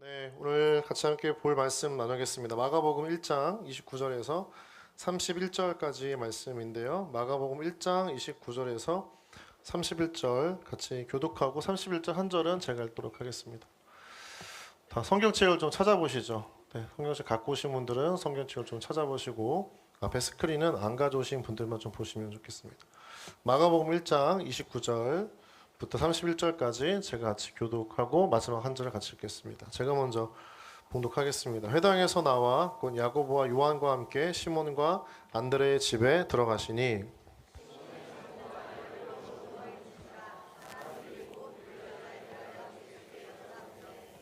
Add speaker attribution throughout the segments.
Speaker 1: 네, 오늘 같이 함께 볼 말씀 나누겠습니다. 마가복음 1장 29절에서 31절까지 말씀인데요. 마가복음 1장 29절에서 31절 같이 교독하고 31절 한 절은 제가 읽도록 하겠습니다. 다 성경책을 좀 찾아보시죠. 네, 성경책 갖고 오신 분들은 성경책을 좀 찾아보시고 앞에 스크린은 안 가져오신 분들만 좀 보시면 좋겠습니다. 마가복음 1장 29절 부터 31절까지 제가 같이 교독하고 마지막 한 절을 같이 읽겠습니다. 제가 먼저 봉독하겠습니다. 회당에서 나와 곧 야고보와 요한과 함께 시몬과 안드레의 집에 들어가시니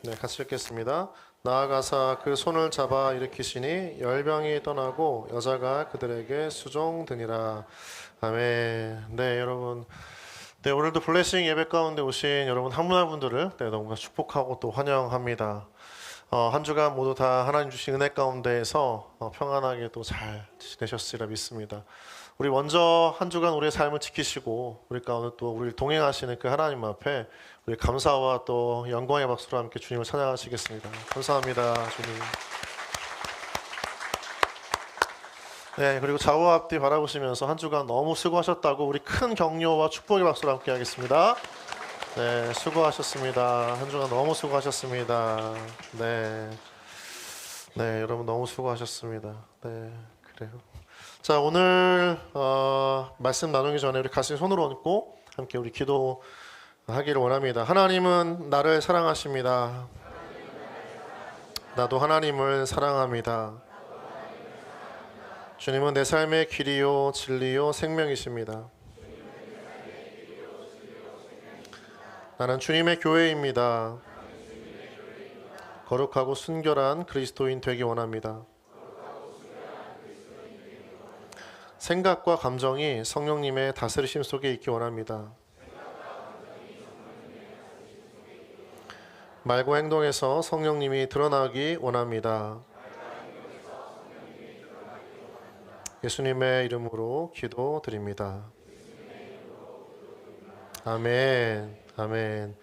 Speaker 1: 네, 같이 읽겠습니다. 나아가사 그 손을 잡아 일으키시니 열병이 떠나고 여자가 그들에게 수종드니라. 아멘. 네, 여러분. 네, 오늘도 블레싱 예배 가운데 오신 여러분 한문화분들을 너무나 축복하고 또 환영합니다. 한 주간 모두 다 하나님 주신 은혜 가운데에서 평안하게 또 잘 지내셨으리라 믿습니다. 우리 먼저 한 주간 우리의 삶을 지키시고 우리 가운데 또 우리를 동행하시는 그 하나님 앞에 우리 감사와 또 영광의 박수로 함께 주님을 찬양하시겠습니다. 감사합니다, 주님. 네, 그리고 좌우와 앞뒤 바라보시면서 한 주간 너무 수고하셨다고 우리 큰 격려와 축복의 박수로 함께 하겠습니다. 네, 수고하셨습니다. 한 주간 너무 수고하셨습니다. 네, 네, 여러분 너무 수고하셨습니다. 네, 그래요. 자, 오늘 말씀 나누기 전에 우리 가슴 손으로 얹고 함께 우리 기도하기를 원합니다. 하나님은 나를 사랑하십니다. 나도 하나님을 사랑합니다. 주님은 내 삶의 길이요 진리요 생명이십니다. 나는 주님의 교회입니다. 거룩하고 순결한 그리스도인 되기 원합니다. 생각과 감정이 성령님의 다스리심 속에 있기 원합니다. 말과 행동에서 성령님이 드러나기 원합니다. 예수님의 이름으로 기도드립니다. 아멘. 아멘.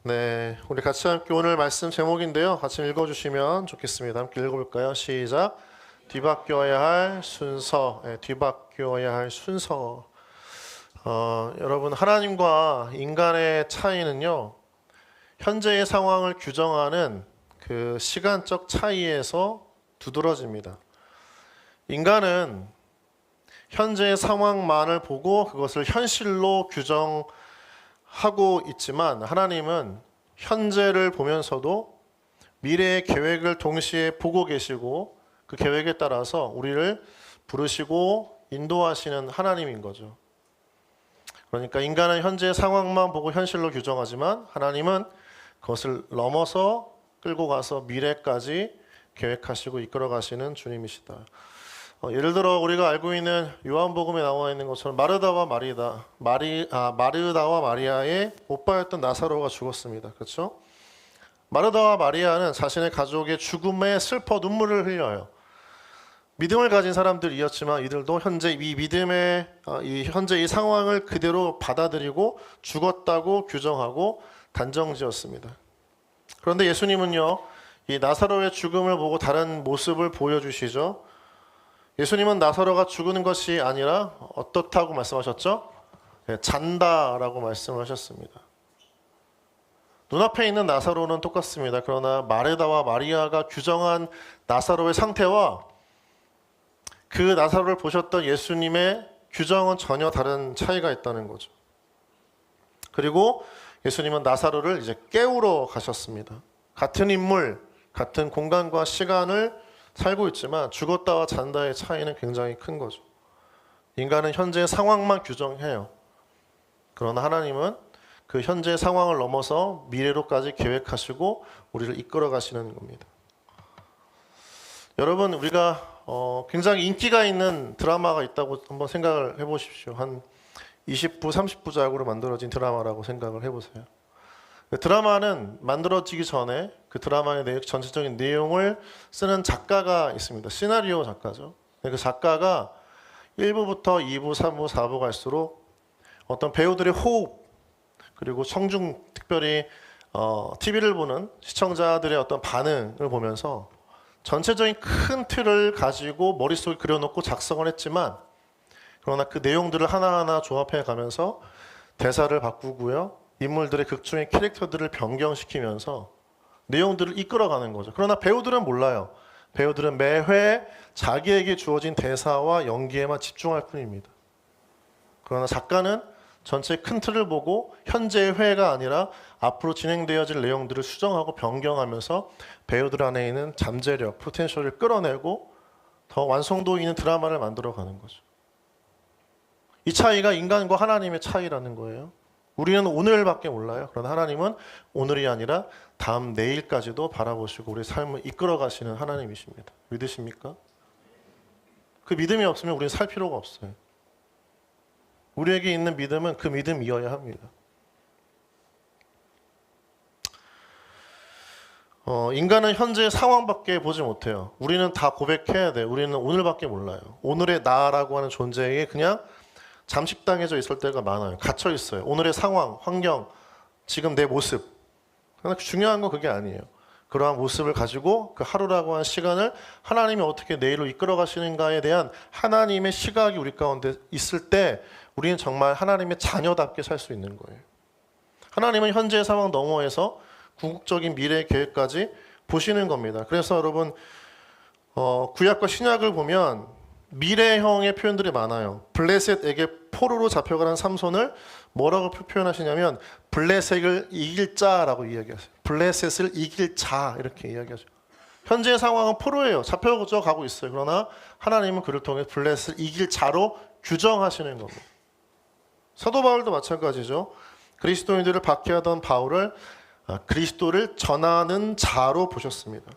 Speaker 1: 네, 우리 같이 함께 오늘 말씀 제목인데요. 같이 읽어주시면 좋겠습니다. 함께 읽어볼까요? 시작. 뒤바뀌어야 할 순서. 네, 뒤바뀌어야 할 순서. 여러분, 하나님과 인간의 차이는요, 현재의 상황을 규정하는 그 시간적 차이에서 두드러집니다. 인간은 현재의 상황만을 보고 그것을 현실로 규정하고 있지만 하나님은 현재를 보면서도 미래의 계획을 동시에 보고 계시고 그 계획에 따라서 우리를 부르시고 인도하시는 하나님인 거죠. 그러니까 인간은 현재의 상황만 보고 현실로 규정하지만 하나님은 그것을 넘어서 끌고 가서 미래까지 계획하시고 이끌어 가시는 주님이시다. 예를 들어 우리가 알고 있는 요한복음에 나와 있는 것처럼 마르다와 마리아의 오빠였던 나사로가 죽었습니다. 그렇죠? 마르다와 마리아는 자신의 가족의 죽음에 슬퍼 눈물을 흘려요. 믿음을 가진 사람들이었지만 이들도 현재 이 믿음의 현재 이 상황을 그대로 받아들이고 죽었다고 규정하고 단정지었습니다. 그런데 예수님은요, 이 나사로의 죽음을 보고 다른 모습을 보여주시죠. 예수님은 나사로가 죽는 것이 아니라 어떻다고 말씀하셨죠? 네, 잔다라고 말씀을 하셨습니다. 눈앞에 있는 나사로는 똑같습니다. 그러나 마르다와 마리아가 규정한 나사로의 상태와 그 나사로를 보셨던 예수님의 규정은 전혀 다른 차이가 있다는 거죠. 그리고 예수님은 나사로를 이제 깨우러 가셨습니다. 같은 인물, 같은 공간과 시간을 살고 있지만 죽었다와 잔다의 차이는 굉장히 큰 거죠. 인간은 현재의 상황만 규정해요. 그러나 하나님은 그 현재의 상황을 넘어서 미래로까지 계획하시고 우리를 이끌어 가시는 겁니다. 여러분, 우리가 굉장히 인기가 있는 드라마가 있다고 한번 생각을 해보십시오. 한 20부, 30부작으로 만들어진 드라마라고 생각을 해보세요. 그 드라마는 만들어지기 전에 그 드라마의 전체적인 내용을 쓰는 작가가 있습니다. 시나리오 작가죠. 그 작가가 1부부터 2부, 3부, 4부 갈수록 어떤 배우들의 호흡, 그리고 특별히 TV를 보는 시청자들의 어떤 반응을 보면서 전체적인 큰 틀을 가지고 머릿속에 그려놓고 작성을 했지만, 그러나 그 내용들을 하나하나 조합해 가면서 대사를 바꾸고요, 인물들의 극중의 캐릭터들을 변경시키면서 내용들을 이끌어가는 거죠. 그러나 배우들은 몰라요. 배우들은 매회 자기에게 주어진 대사와 연기에만 집중할 뿐입니다. 그러나 작가는 전체 큰 틀을 보고 현재의 회가 아니라 앞으로 진행되어질 내용들을 수정하고 변경하면서 배우들 안에 있는 잠재력, 포텐셜을 끌어내고 더 완성도 있는 드라마를 만들어가는 거죠. 이 차이가 인간과 하나님의 차이라는 거예요. 우리는 오늘밖에 몰라요. 그러나 하나님은 오늘이 아니라 다음 내일까지도 바라보시고 우리 삶을 이끌어가시는 하나님이십니다. 믿으십니까? 그 믿음이 없으면 우리는 살 필요가 없어요. 우리에게 있는 믿음은 그 믿음이어야 합니다. 인간은 현재의 상황밖에 보지 못해요. 우리는 다 고백해야 돼요. 우리는 오늘밖에 몰라요. 오늘의 나라고 하는 존재에게 그냥 잠식당해져 있을 때가 많아요. 갇혀 있어요. 오늘의 상황, 환경, 지금 내 모습. 그러나 중요한 건 그게 아니에요. 그러한 모습을 가지고 그 하루라고 하는 시간을 하나님이 어떻게 내일로 이끌어 가시는가에 대한 하나님의 시각이 우리 가운데 있을 때 우리는 정말 하나님의 자녀답게 살 수 있는 거예요. 하나님은 현재의 상황 너머에서 궁극적인 미래의 계획까지 보시는 겁니다. 그래서 여러분, 구약과 신약을 보면 미래형의 표현들이 많아요. 블레셋에게 포로로 잡혀가는 삼손을 뭐라고 표현하시냐면 블레셋을 이길 자라고 이야기하세요. 블레셋을 이길 자 이렇게 이야기하죠. 현재의 상황은 포로예요. 잡혀져 가고 있어요. 그러나 하나님은 그를 통해 블레셋을 이길 자로 규정하시는 겁니다. 사도 바울도 마찬가지죠. 그리스도인들을 박해하던 바울을 그리스도를 전하는 자로 보셨습니다.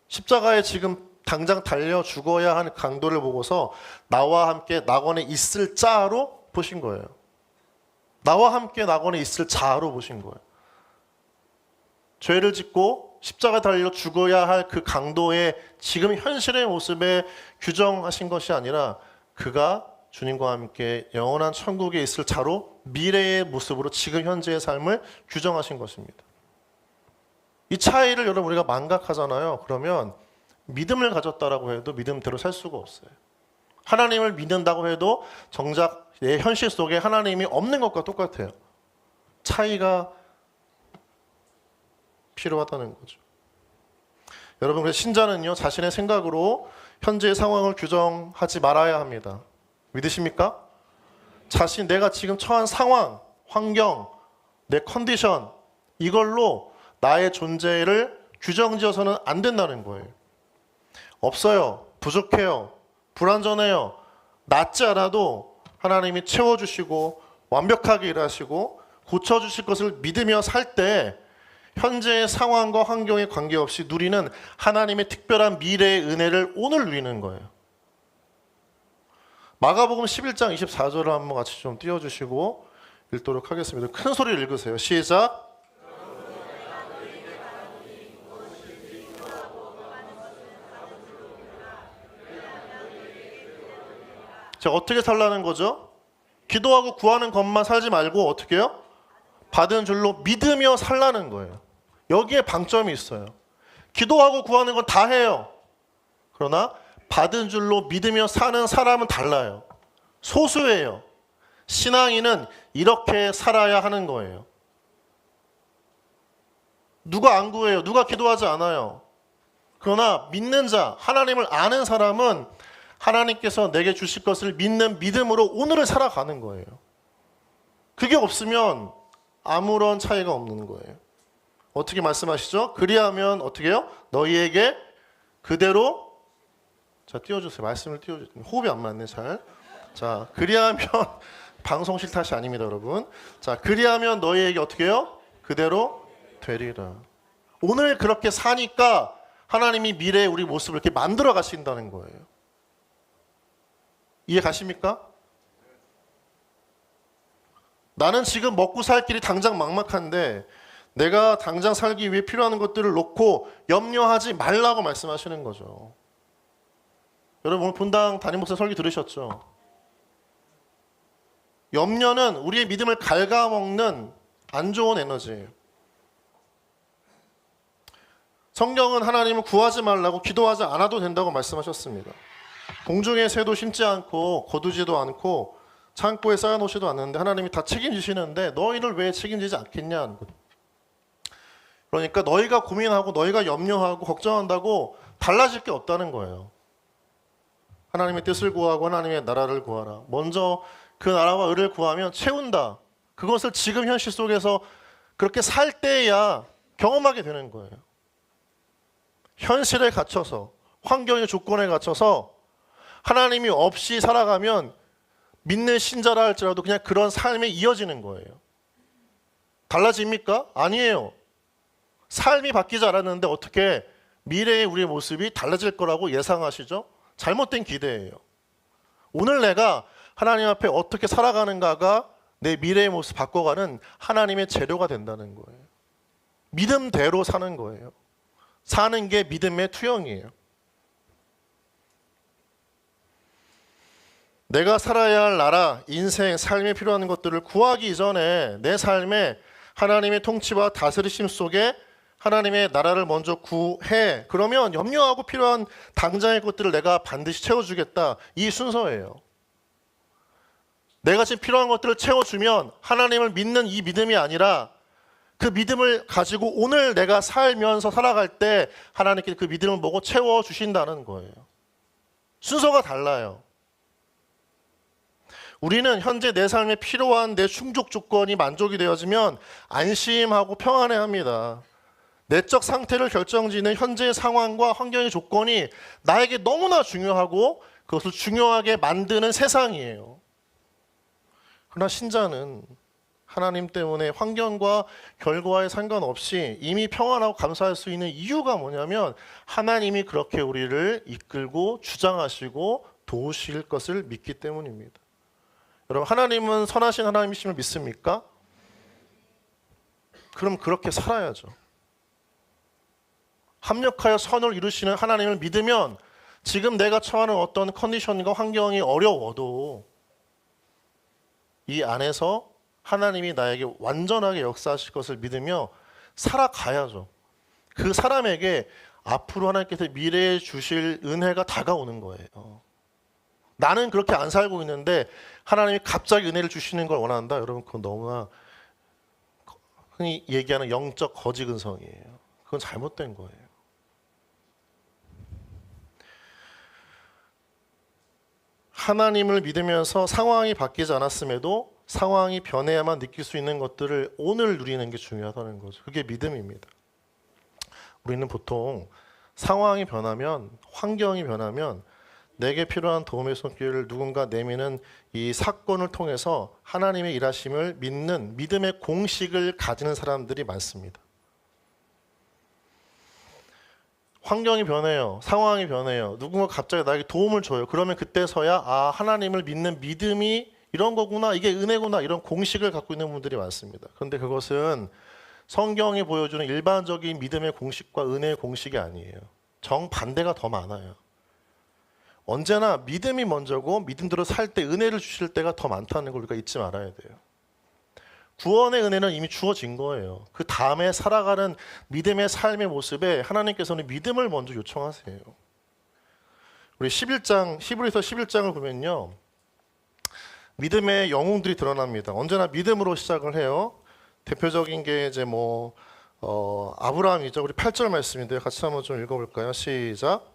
Speaker 1: 십자가에 지금 당장 달려 죽어야 하는 강도를 보고서 나와 함께 낙원에 있을 자로 보신 거예요. 나와 함께 낙원에 있을 자로 보신 거예요. 죄를 짓고 십자가에 달려 죽어야 할 그 강도의 지금 현실의 모습에 규정하신 것이 아니라 그가 주님과 함께 영원한 천국에 있을 자로 미래의 모습으로 지금 현재의 삶을 규정하신 것입니다. 이 차이를 여러분 우리가 망각하잖아요. 그러면 믿음을 가졌다라고 해도 믿음대로 살 수가 없어요. 하나님을 믿는다고 해도 정작 내 현실 속에 하나님이 없는 것과 똑같아요. 차이가 필요하다는 거죠. 여러분, 그래서 신자는요, 자신의 생각으로 현재의 상황을 규정하지 말아야 합니다. 믿으십니까? 내가 지금 처한 상황, 환경, 내 컨디션, 이걸로 나의 존재를 규정지어서는 안 된다는 거예요. 없어요. 부족해요. 불완전해요. 낫지 않아도 하나님이 채워주시고 완벽하게 일하시고 고쳐주실 것을 믿으며 살 때 현재의 상황과 환경에 관계없이 누리는 하나님의 특별한 미래의 은혜를 오늘 누리는 거예요. 마가복음 11장 24절을 한번 같이 좀 띄워주시고 읽도록 하겠습니다. 큰 소리를 읽으세요. 시작. 자, 어떻게 살라는 거죠? 기도하고 구하는 것만 살지 말고 어떻게 해요? 받은 줄로 믿으며 살라는 거예요. 여기에 방점이 있어요. 기도하고 구하는 건 다 해요. 그러나 받은 줄로 믿으며 사는 사람은 달라요. 소수예요. 신앙인은 이렇게 살아야 하는 거예요. 누가 안 구해요? 누가 기도하지 않아요? 그러나 믿는 자, 하나님을 아는 사람은 하나님께서 내게 주실 것을 믿는 믿음으로 오늘을 살아가는 거예요. 그게 없으면 아무런 차이가 없는 거예요. 어떻게 말씀하시죠? 그리하면 어떻게 해요? 너희에게 그대로, 자, 띄워주세요. 말씀을 띄워주세요. 호흡이 안 맞네, 잘. 자, 그리하면 방송실 탓이 아닙니다, 여러분. 자, 그리하면 너희에게 어떻게 해요? 그대로 되리라. 오늘 그렇게 사니까 하나님이 미래의 우리 모습을 이렇게 만들어 가신다는 거예요. 이해 가십니까? 나는 지금 먹고 살 길이 당장 막막한데 내가 당장 살기 위해 필요한 것들을 놓고 염려하지 말라고 말씀하시는 거죠. 여러분 오늘 본당 담임 목사 설교 들으셨죠? 염려는 우리의 믿음을 갉아먹는 안 좋은 에너지예요. 성경은 하나님을 구하지 말라고 기도하지 않아도 된다고 말씀하셨습니다. 공중의 새도 심지 않고 거두지도 않고 창고에 쌓아놓지도 않는데 하나님이 다 책임지시는데 너희를 왜 책임지지 않겠냐. 그러니까 너희가 고민하고 너희가 염려하고 걱정한다고 달라질 게 없다는 거예요. 하나님의 뜻을 구하고 하나님의 나라를 구하라. 먼저 그 나라와 의를 구하면 채운다. 그것을 지금 현실 속에서 그렇게 살 때야 경험하게 되는 거예요. 현실에 갇혀서 환경의 조건에 갇혀서 하나님이 없이 살아가면 믿는 신자라 할지라도 그냥 그런 삶이 이어지는 거예요. 달라집니까? 아니에요. 삶이 바뀌지 않았는데 어떻게 미래의 우리의 모습이 달라질 거라고 예상하시죠? 잘못된 기대예요. 오늘 내가 하나님 앞에 어떻게 살아가는가가 내 미래의 모습 바꿔가는 하나님의 재료가 된다는 거예요. 믿음대로 사는 거예요. 사는 게 믿음의 투영이에요. 내가 살아야 할 나라, 인생, 삶에 필요한 것들을 구하기 이전에 내 삶에 하나님의 통치와 다스리심 속에 하나님의 나라를 먼저 구해. 그러면 염려하고 필요한 당장의 것들을 내가 반드시 채워주겠다. 이 순서예요. 내가 지금 필요한 것들을 채워주면 하나님을 믿는 이 믿음이 아니라 그 믿음을 가지고 오늘 내가 살면서 살아갈 때 하나님께서 그 믿음을 보고 채워주신다는 거예요. 순서가 달라요. 우리는 현재 내 삶에 필요한 내 충족 조건이 만족이 되어지면 안심하고 평안해합니다. 내적 상태를 결정짓는 현재의 상황과 환경의 조건이 나에게 너무나 중요하고 그것을 중요하게 만드는 세상이에요. 그러나 신자는 하나님 때문에 환경과 결과에 상관없이 이미 평안하고 감사할 수 있는 이유가 뭐냐면 하나님이 그렇게 우리를 이끌고 주장하시고 도우실 것을 믿기 때문입니다. 여러분, 하나님은 선하신 하나님이심을 믿습니까? 그럼 그렇게 살아야죠. 합력하여 선을 이루시는 하나님을 믿으면 지금 내가 처하는 어떤 컨디션과 환경이 어려워도 이 안에서 하나님이 나에게 완전하게 역사하실 것을 믿으며 살아가야죠. 그 사람에게 앞으로 하나님께서 미래에 주실 은혜가 다가오는 거예요. 나는 그렇게 안 살고 있는데 하나님이 갑자기 은혜를 주시는 걸 원한다. 여러분, 그건 너무나 흔히 얘기하는 영적 거지근성이에요. 그건 잘못된 거예요. 하나님을 믿으면서 상황이 바뀌지 않았음에도 상황이 변해야만 느낄 수 있는 것들을 오늘 누리는 게 중요하다는 거죠. 그게 믿음입니다. 우리는 보통 상황이 변하면, 환경이 변하면 내게 필요한 도움의 손길을 누군가 내미는 이 사건을 통해서 하나님의 일하심을 믿는 믿음의 공식을 가지는 사람들이 많습니다. 환경이 변해요. 상황이 변해요. 누군가 갑자기 나에게 도움을 줘요. 그러면 그때서야 하나님을 믿는 믿음이 이런 거구나, 이게 은혜구나, 이런 공식을 갖고 있는 분들이 많습니다. 그런데 그것은 성경이 보여주는 일반적인 믿음의 공식과 은혜의 공식이 아니에요. 정반대가 더 많아요. 언제나 믿음이 먼저고 믿음대로 살 때 은혜를 주실 때가 더 많다는 걸 우리가 잊지 말아야 돼요. 구원의 은혜는 이미 주어진 거예요. 그 다음에 살아가는 믿음의 삶의 모습에 하나님께서는 믿음을 먼저 요청하세요. 우리 11장, 히브리서 11장을 보면요, 믿음의 영웅들이 드러납니다. 언제나 믿음으로 시작을 해요. 대표적인 게 이제 아브라함이죠. 우리 8절 말씀인데요. 같이 한번 좀 읽어볼까요? 시작.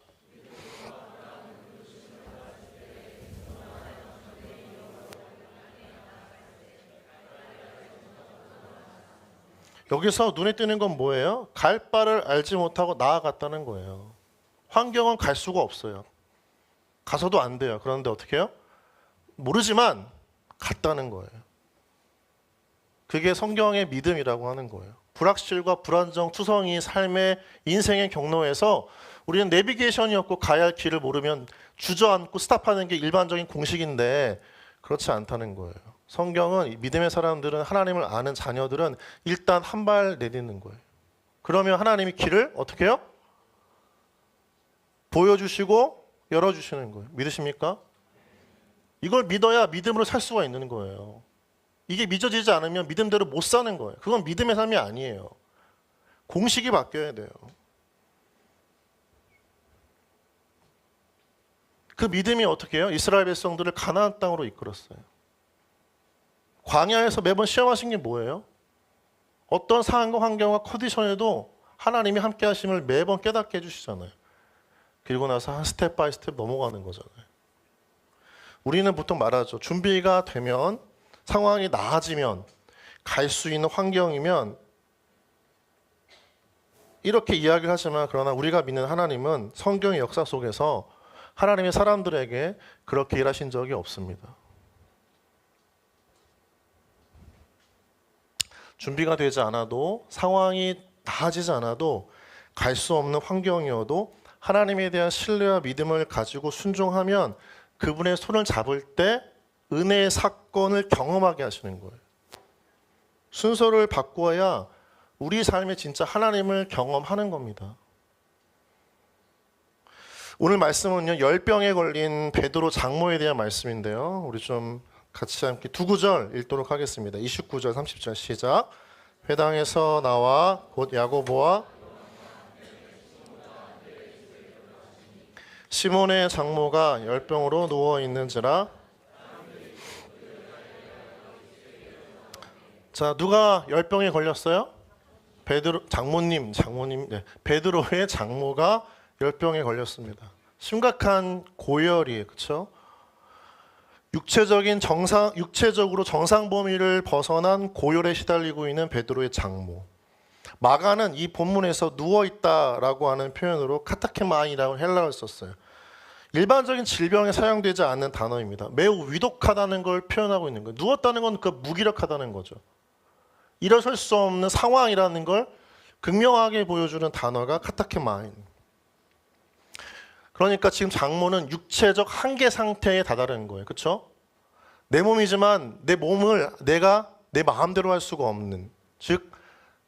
Speaker 1: 여기서 눈에 띄는 건 뭐예요? 갈 바를 알지 못하고 나아갔다는 거예요. 환경은 갈 수가 없어요. 가서도 안 돼요. 그런데 어떻게 해요? 모르지만 갔다는 거예요. 그게 성경의 믿음이라고 하는 거예요. 불확실과 불안정, 투성이 삶의 인생의 경로에서 우리는 내비게이션이 없고 가야 할 길을 모르면 주저앉고 스탑하는 게 일반적인 공식인데 그렇지 않다는 거예요. 성경은 믿음의 사람들은, 하나님을 아는 자녀들은 일단 한 발 내딛는 거예요. 그러면 하나님이 길을 어떻게 해요? 보여주시고 열어주시는 거예요. 믿으십니까? 이걸 믿어야 믿음으로 살 수가 있는 거예요. 이게 믿어지지 않으면 믿음대로 못 사는 거예요. 그건 믿음의 삶이 아니에요. 공식이 바뀌어야 돼요. 그 믿음이 어떻게 해요? 이스라엘 백성들을 가나안 땅으로 이끌었어요. 광야에서 매번 시험하신 게 뭐예요? 어떤 상황과 환경과 컨디션에도 하나님이 함께 하심을 매번 깨닫게 해주시잖아요. 그리고 나서 한 스텝 바이 스텝 넘어가는 거잖아요. 우리는 보통 말하죠. 준비가 되면, 상황이 나아지면, 갈 수 있는 환경이면 이렇게 이야기를 하지만, 그러나 우리가 믿는 하나님은 성경의 역사 속에서 하나님의 사람들에게 그렇게 일하신 적이 없습니다. 준비가 되지 않아도, 상황이 나아지지 않아도, 갈 수 없는 환경이어도 하나님에 대한 신뢰와 믿음을 가지고 순종하면 그분의 손을 잡을 때 은혜의 사건을 경험하게 하시는 거예요. 순서를 바꾸어야 우리 삶에 진짜 하나님을 경험하는 겁니다. 오늘 말씀은요, 열병에 걸린 베드로 장모에 대한 말씀인데요. 우리 좀 같이 함께 두 구절 읽도록 하겠습니다. 29절 30절 시작. 회당에서 나와 곧 야고보와 시몬의 장모가 열병으로 누워 있는지라. 자, 누가 열병에 걸렸어요? 베드로 장모님, 네, 베드로의 장모가 열병에 걸렸습니다. 심각한 고열이에요, 그렇죠? 육체적으로 정상 범위를 벗어난 고열에 시달리고 있는 베드로의 장모. 마가는 이 본문에서 누워 있다라고 하는 표현으로 카타케마이라고 헬라어를 썼어요. 일반적인 질병에 사용되지 않는 단어입니다. 매우 위독하다는 걸 표현하고 있는 거예요. 누웠다는 건 그 무기력하다는 거죠. 일어설 수 없는 상황이라는 걸 극명하게 보여주는 단어가 카타케마인. 그러니까 지금 장모는 육체적 한계 상태에 다다른 거예요. 그렇죠? 내 몸이지만 내 몸을 내가 내 마음대로 할 수가 없는, 즉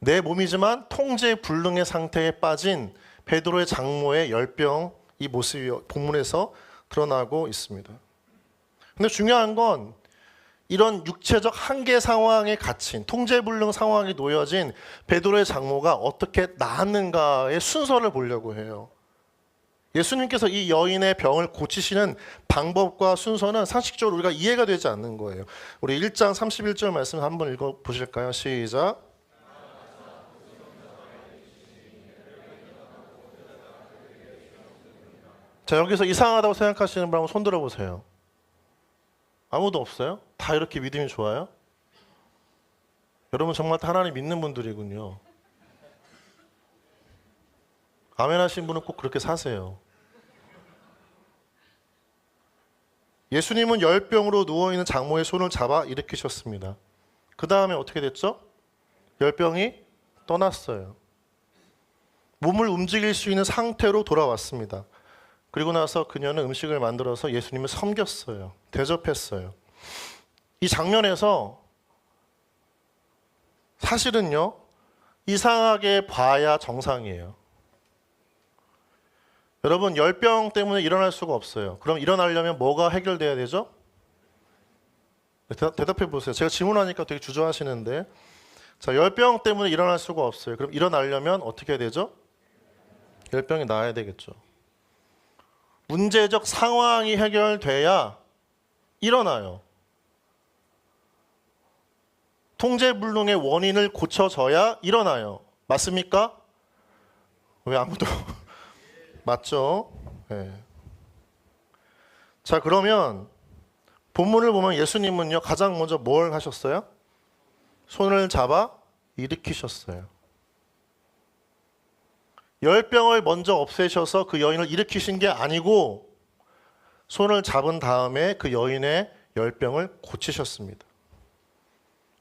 Speaker 1: 내 몸이지만 통제 불능의 상태에 빠진 베드로의 장모의 열병, 이 모습이 본문에서 드러나고 있습니다. 근데 중요한 건 이런 육체적 한계 상황에 갇힌, 통제불능 상황에 놓여진 베드로의 장모가 어떻게 나았는가의 순서를 보려고 해요. 예수님께서 이 여인의 병을 고치시는 방법과 순서는 상식적으로 우리가 이해가 되지 않는 거예요. 우리 1장 31절 말씀 한번 읽어보실까요? 시작. 자, 여기서 이상하다고 생각하시는 분 한번 손 들어보세요. 아무도 없어요? 다 이렇게 믿음이 좋아요? 여러분 정말 하나님 믿는 분들이군요. 아멘 하신 분은 꼭 그렇게 사세요. 예수님은 열병으로 누워있는 장모의 손을 잡아 일으키셨습니다. 그 다음에 어떻게 됐죠? 열병이 떠났어요. 몸을 움직일 수 있는 상태로 돌아왔습니다. 그리고 나서 그녀는 음식을 만들어서 예수님을 섬겼어요. 대접했어요. 이 장면에서 사실은요, 이상하게 봐야 정상이에요. 여러분, 열병 때문에 일어날 수가 없어요. 그럼 일어나려면 뭐가 해결돼야 되죠? 대답해 보세요. 제가 질문하니까 되게 주저하시는데, 자, 열병 때문에 일어날 수가 없어요. 그럼 일어나려면 어떻게 해야 되죠? 열병이 나아야 되겠죠. 문제적 상황이 해결돼야 일어나요. 통제불능의 원인을 고쳐져야 일어나요. 맞습니까? 왜 아무도 맞죠? 네. 자, 그러면 본문을 보면 예수님은요, 가장 먼저 뭘 하셨어요? 손을 잡아 일으키셨어요. 열병을 먼저 없애셔서 그 여인을 일으키신 게 아니고 손을 잡은 다음에 그 여인의 열병을 고치셨습니다.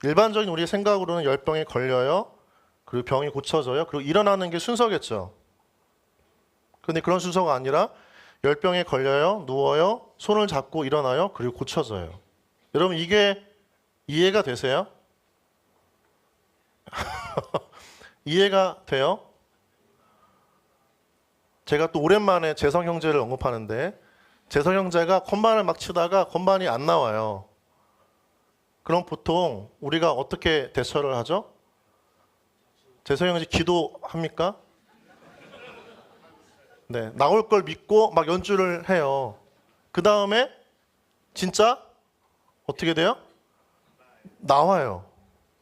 Speaker 1: 일반적인 우리의 생각으로는 열병에 걸려요. 그리고 병이 고쳐져요. 그리고 일어나는 게 순서겠죠. 그런데 그런 순서가 아니라 열병에 걸려요. 누워요. 손을 잡고 일어나요. 그리고 고쳐져요. 여러분 이게 이해가 되세요? 이해가 돼요? 제가 또 오랜만에 재성 형제를 언급하는데 재성 형제가 건반을 막 치다가 건반이 안 나와요. 그럼 보통 우리가 어떻게 대처를 하죠? 재성 형제 기도합니까? 네, 나올 걸 믿고 막 연주를 해요. 그 다음에 진짜 어떻게 돼요? 나와요.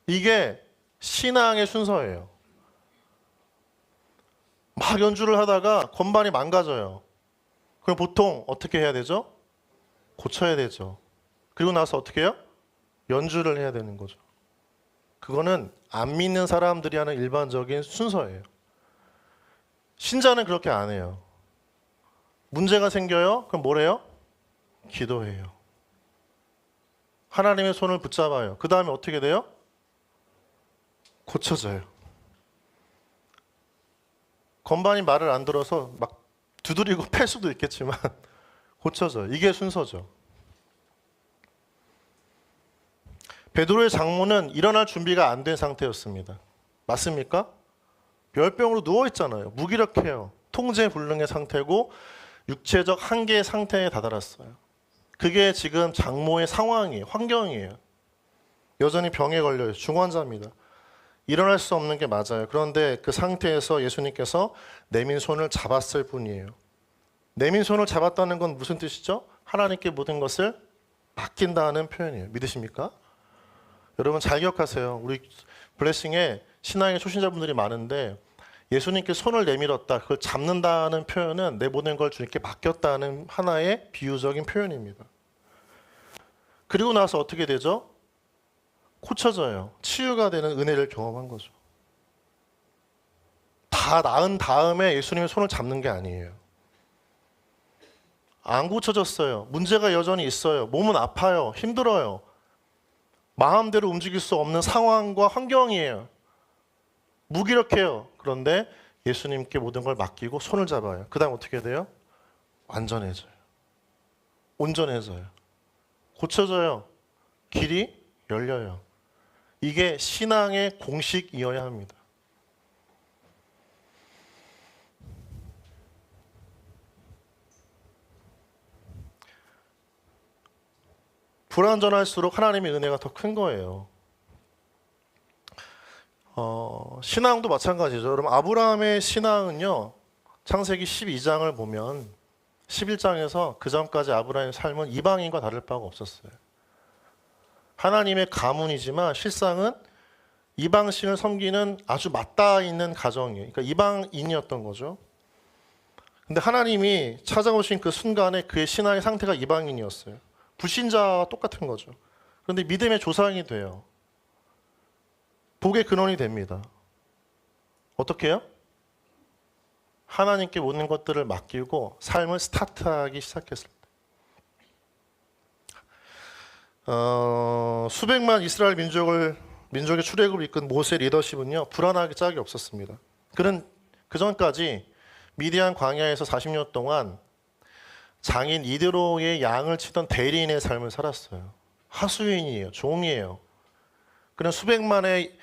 Speaker 1: 이게 신앙의 순서예요. 막 연주를 하다가 건반이 망가져요. 그럼 보통 어떻게 해야 되죠? 고쳐야 되죠. 그리고 나서 어떻게 해요? 연주를 해야 되는 거죠. 그거는 안 믿는 사람들이 하는 일반적인 순서예요. 신자는 그렇게 안 해요. 문제가 생겨요? 그럼 뭐래요? 기도해요. 하나님의 손을 붙잡아요. 그 다음에 어떻게 돼요? 고쳐져요. 건반이 말을 안 들어서 막 두드리고 팰 수도 있겠지만 고쳐져요. 이게 순서죠. 베드로의 장모는 일어날 준비가 안 된 상태였습니다. 맞습니까? 열병으로 누워있잖아요. 무기력해요. 통제불능의 상태고 육체적 한계의 상태에 다다랐어요. 그게 지금 장모의 상황이에요. 환경이에요. 여전히 병에 걸려요. 중환자입니다. 일어날 수 없는 게 맞아요. 그런데 그 상태에서 예수님께서 내민 손을 잡았을 뿐이에요. 내민 손을 잡았다는 건 무슨 뜻이죠? 하나님께 모든 것을 맡긴다는 표현이에요. 믿으십니까? 여러분 잘 기억하세요. 우리 블레싱에 신앙의 초신자분들이 많은데 예수님께 손을 내밀었다, 그걸 잡는다는 표현은 내 모든 걸 주님께 맡겼다는 하나의 비유적인 표현입니다. 그리고 나서 어떻게 되죠? 고쳐져요. 치유가 되는 은혜를 경험한 거죠. 다 나은 다음에 예수님의 손을 잡는 게 아니에요. 안 고쳐졌어요. 문제가 여전히 있어요. 몸은 아파요. 힘들어요. 마음대로 움직일 수 없는 상황과 환경이에요. 무기력해요. 그런데 예수님께 모든 걸 맡기고 손을 잡아요. 그 다음 어떻게 돼요? 완전해져요. 온전해져요. 고쳐져요. 길이 열려요. 이게 신앙의 공식이어야 합니다. 불완전할수록 하나님의 은혜가 더 큰 거예요. 신앙도 마찬가지죠. 여러분 아브라함의 신앙은요. 창세기 12장을 보면 11장에서 그 전까지 아브라함의 삶은 이방인과 다를 바가 없었어요. 하나님의 가문이지만 실상은 이방신을 섬기는 아주 맞닿아 있는 가정이에요. 그러니까 이방인이었던 거죠. 근데 하나님이 찾아오신 그 순간에 그의 신앙의 상태가 이방인이었어요. 불신자와 똑같은 거죠. 그런데 믿음의 조상이 돼요. 복의 근원이 됩니다. 어떻게 해요? 하나님께 모든 것들을 맡기고 삶을 스타트하기 시작했을 때. 수백만 이스라엘 민족의 출애굽을 이끈 모세 리더십은요, 불안하기 짝이 없었습니다. 그는 그 전까지 미디안 광야에서 40년 동안 장인 이드로의 양을 치던 대리인의 삶을 살았어요. 하수인이에요. 종이에요. 그런 수백만의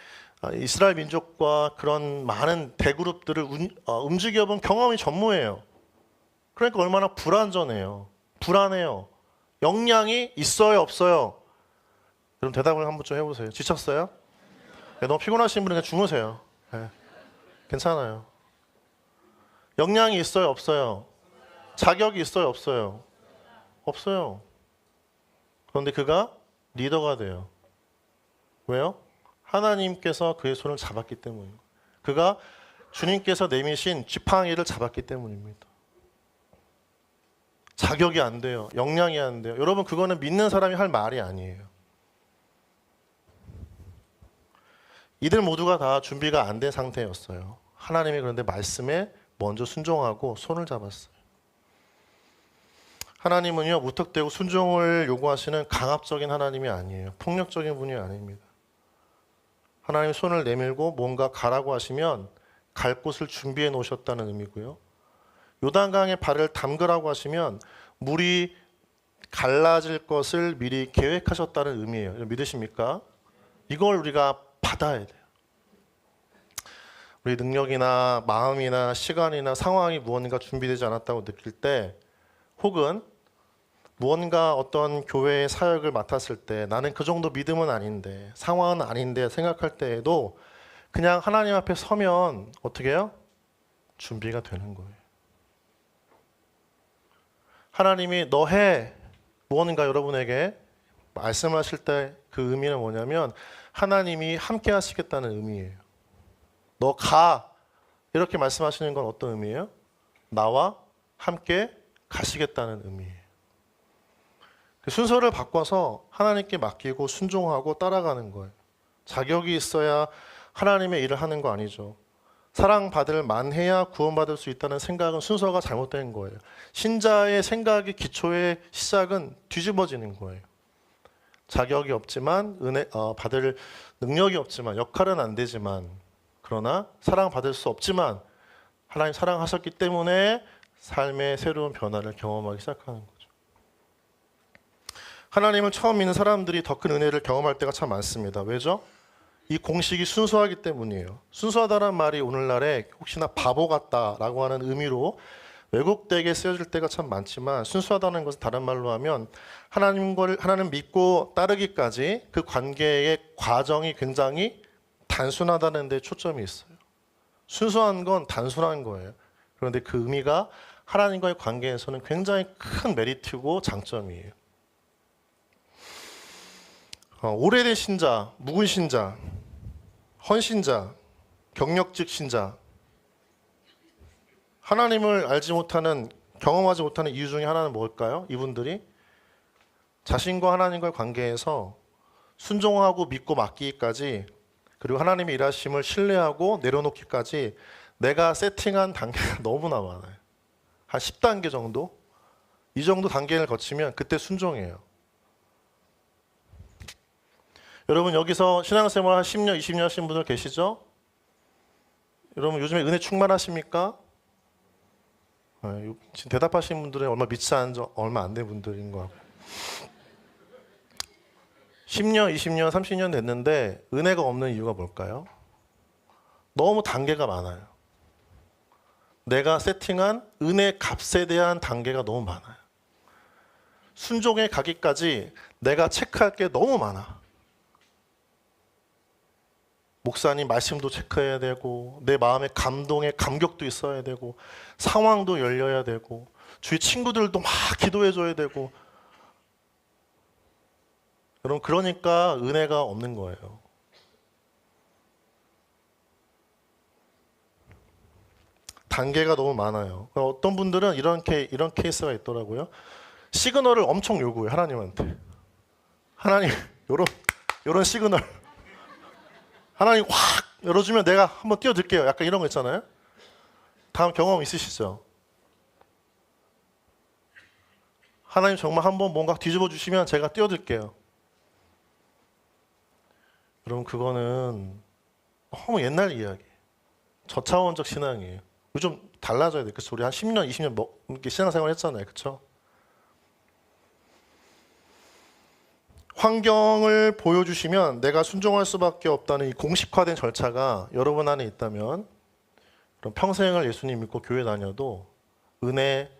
Speaker 1: 이스라엘 민족과 그런 많은 대그룹들을 움직여본 경험이 전무해요. 그러니까 얼마나 불안전해요. 불안해요. 역량이 있어요, 없어요? 여러분 대답을 한번 좀 해보세요. 지쳤어요? 네, 너무 피곤하신 분은 그냥 주무세요. 네, 괜찮아요. 역량이 있어요, 없어요? 자격이 있어요, 없어요? 없어요. 그런데 그가 리더가 돼요. 왜요? 하나님께서 그의 손을 잡았기 때문입니다. 그가 주님께서 내미신 지팡이를 잡았기 때문입니다. 자격이 안 돼요. 역량이 안 돼요. 여러분 그거는 믿는 사람이 할 말이 아니에요. 이들 모두가 다 준비가 안 된 상태였어요. 하나님이 그런데 말씀에 먼저 순종하고 손을 잡았어요. 하나님은요, 무턱대고 순종을 요구하시는 강압적인 하나님이 아니에요. 폭력적인 분이 아닙니다. 하나님이 손을 내밀고 뭔가 가라고 하시면 갈 곳을 준비해 놓으셨다는 의미고요. 요단강에 발을 담그라고 하시면 물이 갈라질 것을 미리 계획하셨다는 의미예요. 믿으십니까? 이걸 우리가 받아야 돼요. 우리 능력이나 마음이나 시간이나 상황이 무언가 준비되지 않았다고 느낄 때, 혹은 무언가 어떤 교회의 사역을 맡았을 때 나는 그 정도 믿음은 아닌데, 상황은 아닌데 생각할 때에도 그냥 하나님 앞에 서면 어떻게 해요? 준비가 되는 거예요. 하나님이 너 해 무언가 여러분에게 말씀하실 때 그 의미는 뭐냐면 하나님이 함께 하시겠다는 의미예요. 너 가 이렇게 말씀하시는 건 어떤 의미예요? 나와 함께 가시겠다는 의미예요. 그 순서를 바꿔서 하나님께 맡기고 순종하고 따라가는 거예요. 자격이 있어야 하나님의 일을 하는 거 아니죠. 사랑받을 만해야 구원받을 수 있다는 생각은 순서가 잘못된 거예요. 신자의 생각의 기초의 시작은 뒤집어지는 거예요. 자격이 없지만 받을 능력이 없지만 역할은 안 되지만 그러나 사랑받을 수 없지만 하나님 사랑하셨기 때문에 삶의 새로운 변화를 경험하기 시작하는 거죠. 하나님을 처음 믿는 사람들이 더 큰 은혜를 경험할 때가 참 많습니다. 왜죠? 이 공식이 순수하기 때문이에요. 순수하다는 말이 오늘날에 혹시나 바보 같다라고 하는 의미로 왜곡되게 쓰여질 때가 참 많지만 순수하다는 것은 다른 말로 하면 하나님 믿고 따르기까지 그 관계의 과정이 굉장히 단순하다는 데 초점이 있어요. 순수한 건 단순한 거예요. 그런데 그 의미가 하나님과의 관계에서는 굉장히 큰 메리트고 장점이에요. 오래된 신자, 묵은 신자, 헌신자, 경력직 신자, 하나님을 알지 못하는, 경험하지 못하는 이유 중에 하나는 뭘까요? 이분들이 자신과 하나님과의 관계에서 순종하고 믿고 맡기기까지, 그리고 하나님의 일하심을 신뢰하고 내려놓기까지 내가 세팅한 단계가 너무나 많아요. 한 10단계 정도? 이 정도 단계를 거치면 그때 순종해요. 여러분 여기서 신앙생활 한 10년, 20년 하신 분들 계시죠? 여러분 요즘에 은혜 충만하십니까? 지금 대답하신 분들은 얼마 믿지 않은 지 얼마 안 된 분들인 것 같고 10년, 20년, 30년 됐는데 은혜가 없는 이유가 뭘까요? 너무 단계가 많아요. 내가 세팅한 은혜 값에 대한 단계가 너무 많아요. 순종에 가기까지 내가 체크할 게 너무 많아. 목사님 말씀도 체크해야 되고 내 마음의 감동에 감격도 있어야 되고 상황도 열려야 되고 주위 친구들도 막 기도해 줘야 되고 여러분 그러니까 은혜가 없는 거예요. 단계가 너무 많아요. 어떤 분들은 이런 케이스가 있더라고요. 시그널을 엄청 요구해요. 하나님한테. 하나님 요런 시그널 하나님 확 열어주면 내가 한번 뛰어들게요. 약간 이런 거 있잖아요. 다음 경험 있으시죠? 하나님 정말 한번 뭔가 뒤집어 주시면 제가 뛰어들게요. 여러분 그거는 너무 옛날 이야기예요. 저차원적 신앙이에요. 요즘 달라져야 돼요. 그래서 우리 한 10년, 20년 이렇게 신앙생활 했잖아요. 그렇죠? 환경을 보여주시면 내가 순종할 수밖에 없다는 이 공식화된 절차가 여러분 안에 있다면 그럼 평생을 예수님 믿고 교회 다녀도 은혜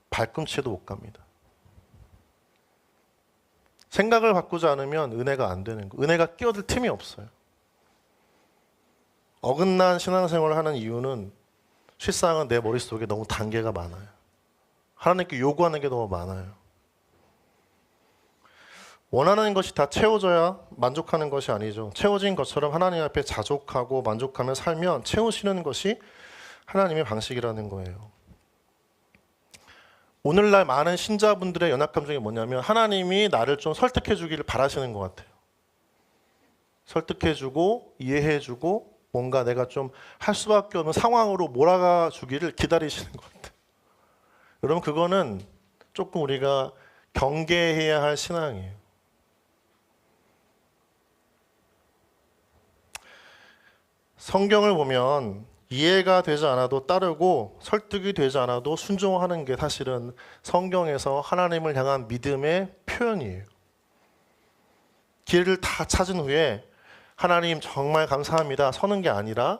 Speaker 1: 발꿈치에도 못 갑니다. 생각을 바꾸지 않으면 은혜가 안 되는 거예요. 은혜가 끼어들 틈이 없어요. 어긋난 신앙생활을 하는 이유는 실상은 내 머릿속에 너무 단계가 많아요. 하나님께 요구하는 게 너무 많아요. 원하는 것이 다 채워져야 만족하는 것이 아니죠. 채워진 것처럼 하나님 앞에 자족하고 만족하며 살면 채우시는 것이 하나님의 방식이라는 거예요. 오늘날 많은 신자분들의 연약감 중에 뭐냐면 하나님이 나를 좀 설득해 주기를 바라시는 것 같아요. 설득해 주고 이해해 주고 뭔가 내가 좀 할 수밖에 없는 상황으로 몰아가 주기를 기다리시는 것 같아요. 여러분 그거는 조금 우리가 경계해야 할 신앙이에요. 성경을 보면 이해가 되지 않아도 따르고 설득이 되지 않아도 순종하는 게 사실은 성경에서 하나님을 향한 믿음의 표현이에요. 길을 다 찾은 후에 하나님 정말 감사합니다 서는 게 아니라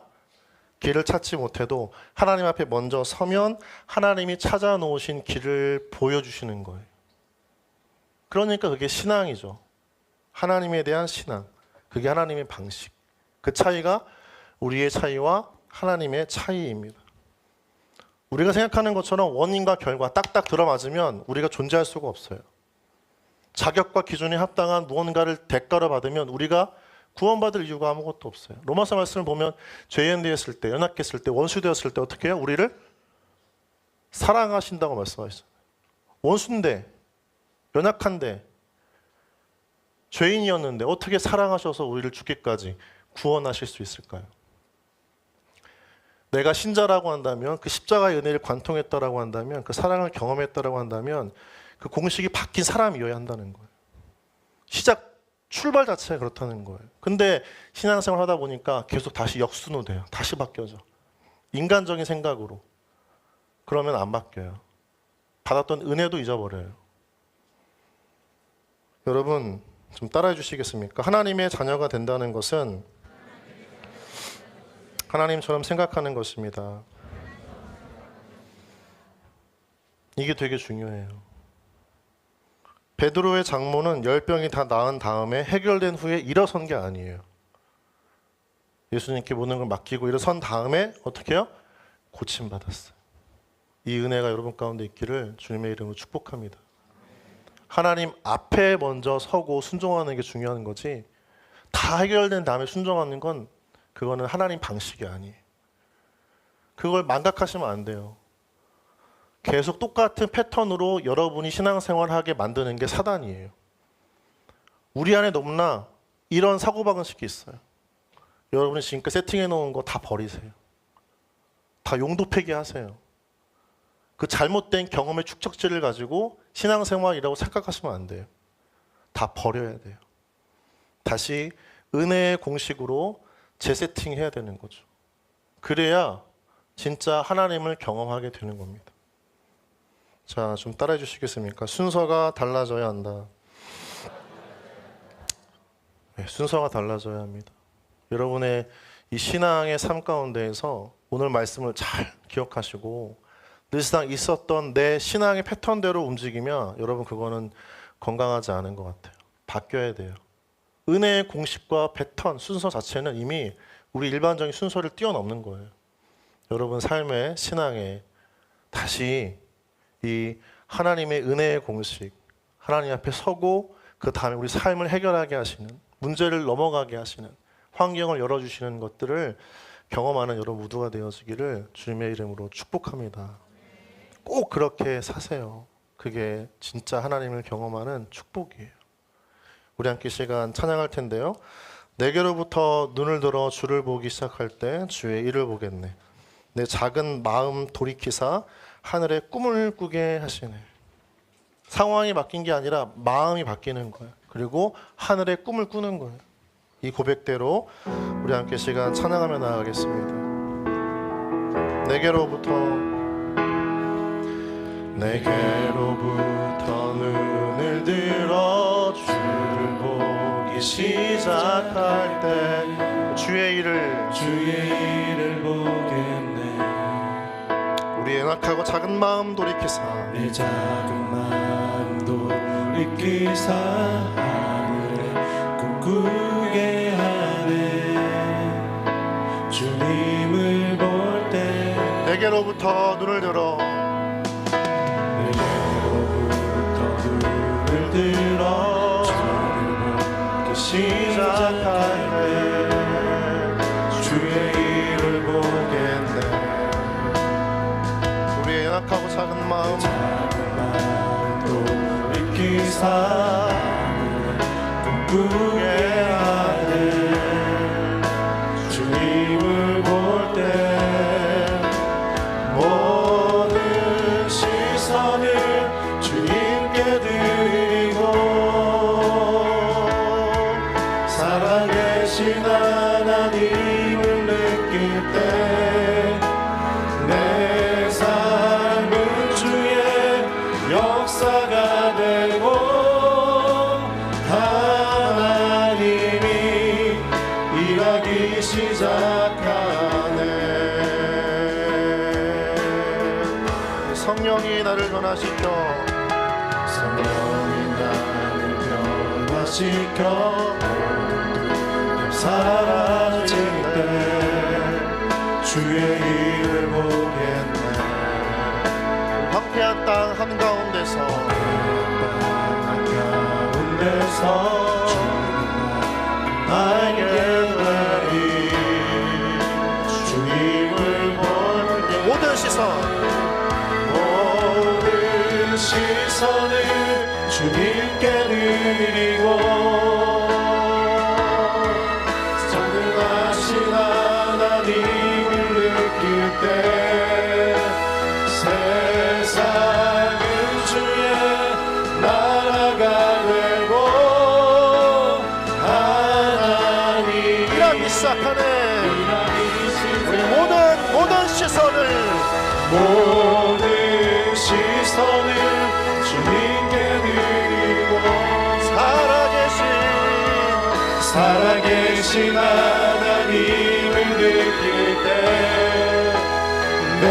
Speaker 1: 길을 찾지 못해도 하나님 앞에 먼저 서면 하나님이 찾아 놓으신 길을 보여주시는 거예요. 그러니까 그게 신앙이죠. 하나님에 대한 신앙. 그게 하나님의 방식. 그 차이가 우리의 차이와 하나님의 차이입니다. 우리가 생각하는 것처럼 원인과 결과 딱딱 들어맞으면 우리가 존재할 수가 없어요. 자격과 기준에 합당한 무언가를 대가로 받으면 우리가 구원받을 이유가 아무것도 없어요. 로마서 말씀을 보면 죄인되었을 때, 연약했을 때, 원수되었을 때 어떻게 해요? 우리를 사랑하신다고 말씀하셨어요. 원수인데, 연약한데, 죄인이었는데 어떻게 사랑하셔서 우리를 죽기까지 구원하실 수 있을까요? 내가 신자라고 한다면, 그 십자가의 은혜를 관통했다라고 한다면, 그 사랑을 경험했다라고 한다면 그 공식이 바뀐 사람이어야 한다는 거예요. 출발 자체가 그렇다는 거예요. 근데 신앙생활 하다 보니까 계속 다시 역순으로돼요. 다시 바뀌어져. 인간적인 생각으로. 그러면 안 바뀌어요. 받았던 은혜도 잊어버려요. 여러분 좀 따라해 주시겠습니까? 하나님의 자녀가 된다는 것은 하나님처럼 생각하는 것입니다. 이게 되게 중요해요. 베드로의 장모는 열병이 다 나은 다음에 해결된 후에 일어선 게 아니에요. 예수님께 모든 걸 맡기고 일어선 다음에 어떻게 해요? 고침받았어요. 이 은혜가 여러분 가운데 있기를 주님의 이름으로 축복합니다. 하나님 앞에 먼저 서고 순종하는 게 중요한 거지, 다 해결된 다음에 순종하는 건 그거는 하나님 방식이 아니에요. 그걸 망각하시면 안 돼요. 계속 똑같은 패턴으로 여러분이 신앙생활하게 만드는 게 사단이에요. 우리 안에 너무나 이런 사고방식이 있어요. 여러분이 지금까지 세팅해 놓은 거 다 버리세요. 다 용도 폐기하세요. 그 잘못된 경험의 축적지를 가지고 신앙생활이라고 생각하시면 안 돼요. 다 버려야 돼요. 다시 은혜의 공식으로 재세팅해야 되는 거죠. 그래야 진짜 하나님을 경험하게 되는 겁니다. 자, 좀 따라해 주시겠습니까? 순서가 달라져야 한다. 네, 순서가 달라져야 합니다. 여러분의 이 신앙의 삶 가운데에서 오늘 말씀을 잘 기억하시고 늘상 있었던 내 신앙의 패턴대로 움직이면 여러분 그거는 건강하지 않은 것 같아요. 바뀌어야 돼요. 은혜의 공식과 패턴, 순서 자체는 이미 우리 일반적인 순서를 뛰어넘는 거예요. 여러분 삶의 신앙에 다시 이 하나님의 은혜의 공식, 하나님 앞에 서고 그 다음에 우리 삶을 해결하게 하시는, 문제를 넘어가게 하시는, 환경을 열어주시는 것들을 경험하는 여러분 모두가 되어지기를 주님의 이름으로 축복합니다. 꼭 그렇게 사세요. 그게 진짜 하나님을 경험하는 축복이에요. 우리 함께 시간 찬양할 텐데요. 내게로부터 눈을 들어 주를 보기 시작할 때 주의 일을 보겠네. 내 작은 마음 돌이키사 하늘에 꿈을 꾸게 하시네. 상황이 바뀐 게 아니라 마음이 바뀌는 거예요. 그리고 하늘에 꿈을 꾸는 거예요. 이 고백대로 우리 함께 시간 찬양하며 나아가겠습니다. 내게로부터 눈을 들어 주를 보기 시작할 때 주의 일을 보겠네. 우리의 연약하고 작은 마음 돌이키사
Speaker 2: 내 작은 마음 돌이키사 하늘에 꿈꾸게 하네. 주님을 볼 때
Speaker 1: 내게로부터 눈을 들어
Speaker 2: 주를 보기 시작할 때
Speaker 1: 주의 일을 보겠네. 우리의 연약하고 작은 마음
Speaker 2: 돌이키사 꿈꾸게 하네. 주님을 볼 때 모든 시선을 주님께 드리고 살아계신 하나님을 느낄 때 내 삶은 주의 역사가 되고 하나님이 일하기 시작하네.
Speaker 1: 성령이 나를 변화시켜
Speaker 2: 사라질 때 주의 일을 보겠네.
Speaker 1: 황폐한 땅 한가운데서
Speaker 2: 나에게 나리 주님을 볼 때
Speaker 1: 모든
Speaker 2: 시선을 주님께 드리고 전능하신 하나님을 느낄 때 세상은 주의 나라가 되고 하나님이
Speaker 1: 일하기 시작하네. 우리 모든 시선을
Speaker 2: 주님께 드리고 살아계신 하나님을 느낄 때 내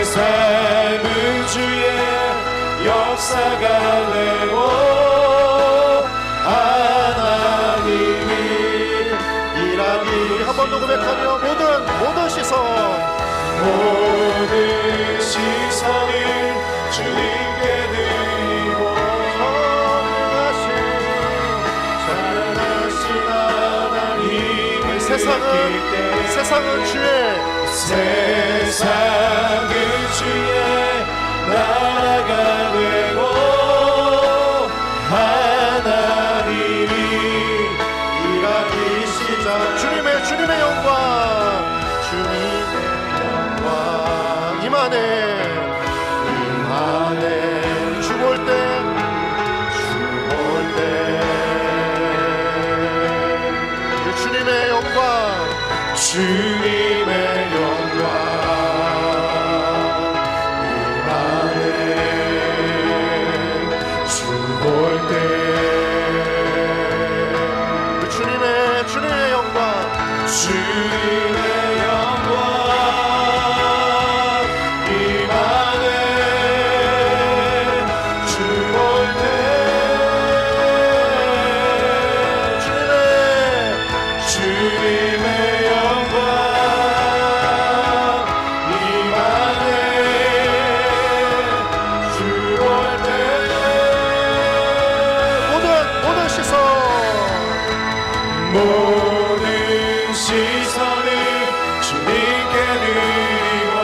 Speaker 2: 삶은 주의 역사가 되고 하나님이
Speaker 1: 일하기 한 번 더 고백하며 모든
Speaker 2: 시선을 주님께 드리고 전능하신 하나님을
Speaker 1: 세상은
Speaker 2: 주의 나라가 되고 하나님이 일하기 시작
Speaker 1: 주님의 영광 임하네. 주 볼 때 주님의 영광
Speaker 2: 임하네 주 볼 때
Speaker 1: 주님의 영광
Speaker 2: 주님의 영광 모든 시선을 주님께 드리고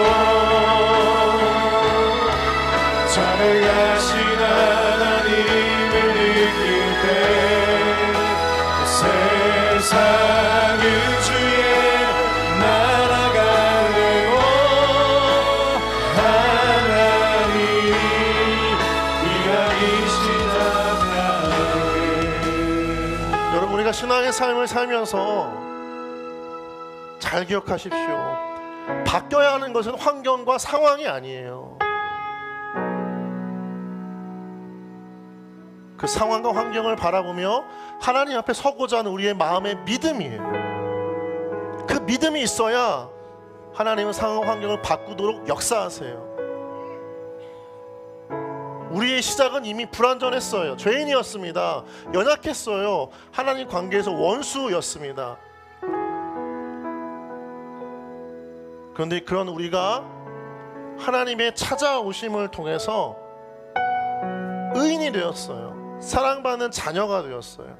Speaker 2: 전능하신 하나님을 느낄 때 세상은 주의 나라가 되고 하나님이 일하기 시작하네.
Speaker 1: 여러분, 우리가 신앙의 삶을 살면서 잘 기억하십시오. 바뀌어야 하는 것은 환경과 상황이 아니에요. 그 상황과 환경을 바라보며 하나님 앞에 서고자 하는 우리의 마음의 믿음이에요. 그 믿음이 있어야 하나님은 상황 환경을 바꾸도록 역사하세요. 우리의 시작은 이미 불완전했어요. 죄인이었습니다. 연약했어요. 하나님 관계에서 원수였습니다. 그런데 그런 우리가 하나님의 찾아오심을 통해서 의인이 되었어요. 사랑받는 자녀가 되었어요.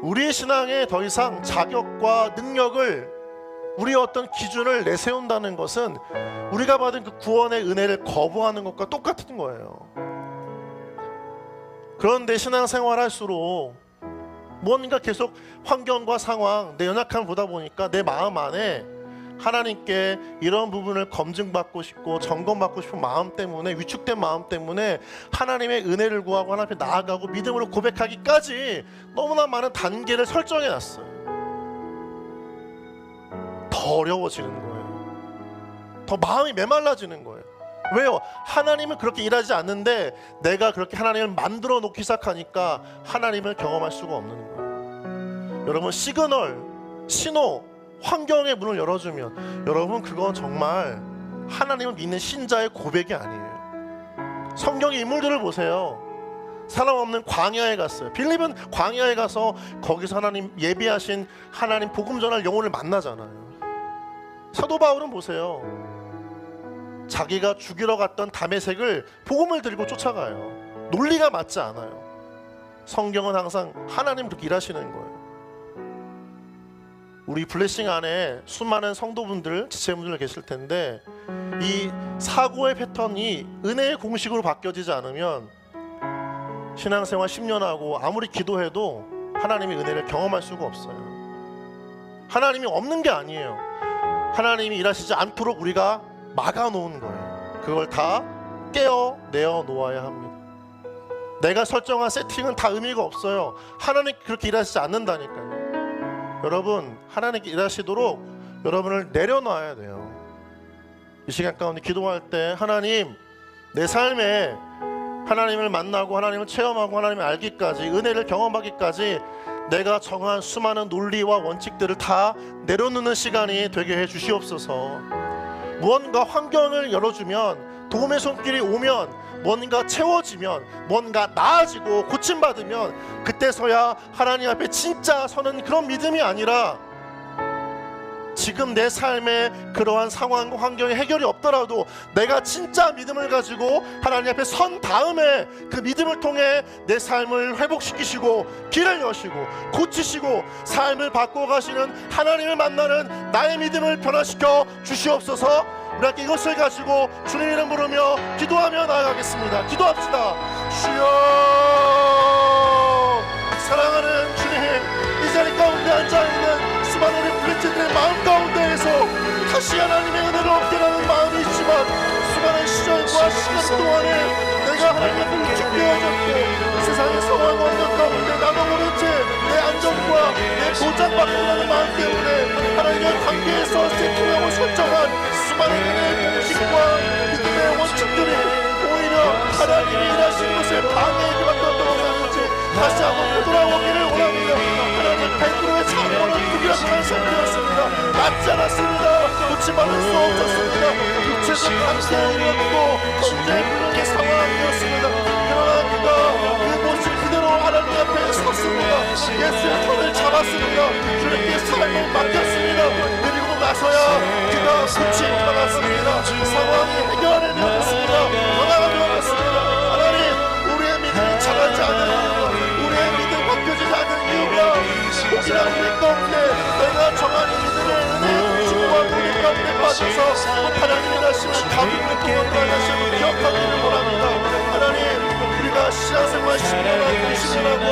Speaker 1: 우리의 신앙에 더 이상 자격과 능력을, 우리의 어떤 기준을 내세운다는 것은 우리가 받은 그 구원의 은혜를 거부하는 것과 똑같은 거예요. 그런데 신앙생활 할수록 뭔가 계속 환경과 상황, 내 연약함을 보다 보니까 내 마음 안에 하나님께 이런 부분을 검증받고 싶고 점검받고 싶은 마음 때문에, 위축된 마음 때문에 하나님의 은혜를 구하고 하나님 앞에 나아가고 믿음으로 고백하기까지 너무나 많은 단계를 설정해 놨어요. 더 어려워지는 거예요. 더 마음이 메말라지는 거예요. 왜요? 하나님은 그렇게 일하지 않는데 내가 그렇게 하나님을 만들어 놓기 시작하니까 하나님을 경험할 수가 없는 거예요. 여러분, 시그널, 신호, 환경의 문을 열어주면 여러분, 그건 정말 하나님을 믿는 신자의 고백이 아니에요. 성경의 인물들을 보세요. 사람 없는 광야에 갔어요. 빌립은 광야에 가서 거기서 하나님 예비하신 하나님 복음 전할 영혼을 만나잖아요. 사도 바울은 보세요. 자기가 죽이러 갔던 다메섹을 복음을 들고 쫓아가요. 논리가 맞지 않아요. 성경은 항상 하나님 그렇게 일하시는 거예요. 우리 블레싱 안에 수많은 성도분들, 지체분들 계실 텐데 이 사고의 패턴이 은혜의 공식으로 바뀌어지지 않으면 신앙생활 10년 하고 아무리 기도해도 하나님의 은혜를 경험할 수가 없어요. 하나님이 없는 게 아니에요. 하나님이 일하시지 않도록 우리가 막아놓은 거예요. 그걸 다 깨어내어 놓아야 합니다. 내가 설정한 세팅은 다 의미가 없어요. 하나님 그렇게 일하시지 않는다니까요. 여러분, 하나님께 일하시도록 여러분을 내려놔야 돼요. 이 시간 가운데 기도할 때 하나님, 내 삶에 하나님을 만나고 하나님을 체험하고 하나님을 알기까지, 은혜를 경험하기까지 내가 정한 수많은 논리와 원칙들을 다 내려놓는 시간이 되게 해 주시옵소서. 무언가 환경을 열어주면, 도움의 손길이 오면, 뭔가 채워지면, 뭔가 나아지고 고침받으면 그때서야 하나님 앞에 진짜 서는 그런 믿음이 아니라 지금 내 삶에 그러한 상황과 환경의 해결이 없더라도 내가 진짜 믿음을 가지고 하나님 앞에 선 다음에 그 믿음을 통해 내 삶을 회복시키시고 길을 여시고 고치시고 삶을 바꿔가시는 하나님을 만나는 나의 믿음을 변화시켜 주시옵소서. 우리가 이것을 가지고 주님 이름 부르며 기도하며 나아가겠습니다. 기도합시다. 주여, 사랑하는 주님, 이 자리 가운데 앉아있는 수많은 우리 블레셋들의 마음 가운데에서 다시 하나님의 은혜를 얻게라는 마음이 있지만 수많은 시절과 시간 동안에 내가 하나님 앞에 위축되어졌고 세상의 상황 환경 가운데 나도 모른 채 내 안전과 내 보장받고라는 마음 때문에 하나님의 관계에서 세팅하고 설정한 수많은 은혜의 공식과 믿음의 원칙들이 오히려 하나님이 일하신 것을 방해하게 만들었다고 하는지 다시 한번 돌아오기를 원합니다. 하나님 100%의 창고는 불결한 삶이었습니다. 맞지 않았습니다. 고침받을 수 없었습니다. 육체적 감사를 잃었고 경제의 불능의 상황이었습니다. 그러나 그가 그 모습 그대로 하나님 앞에 섰습니다. 예수의 손을 잡았습니다. 주님께 삶을 맡겼습니다. 그리고 나서야 그가 고침받았습니다. 상황이 해결되었습니다. 변화가 되었습니다. 하나님, 우리의 믿음이 자라지 않는 이유가, 우리의 믿음 바뀌어지지 않는 이유가 혹이나 우리 가운데 내가 정한 믿음의 은혜의 공식과 우리 가운데 빠져서 하나님의 말씀을 가볍게 통한다는 것을 기억하기를 원합니다. 하나님, 우리가 신앙생활 10년하고 20년하고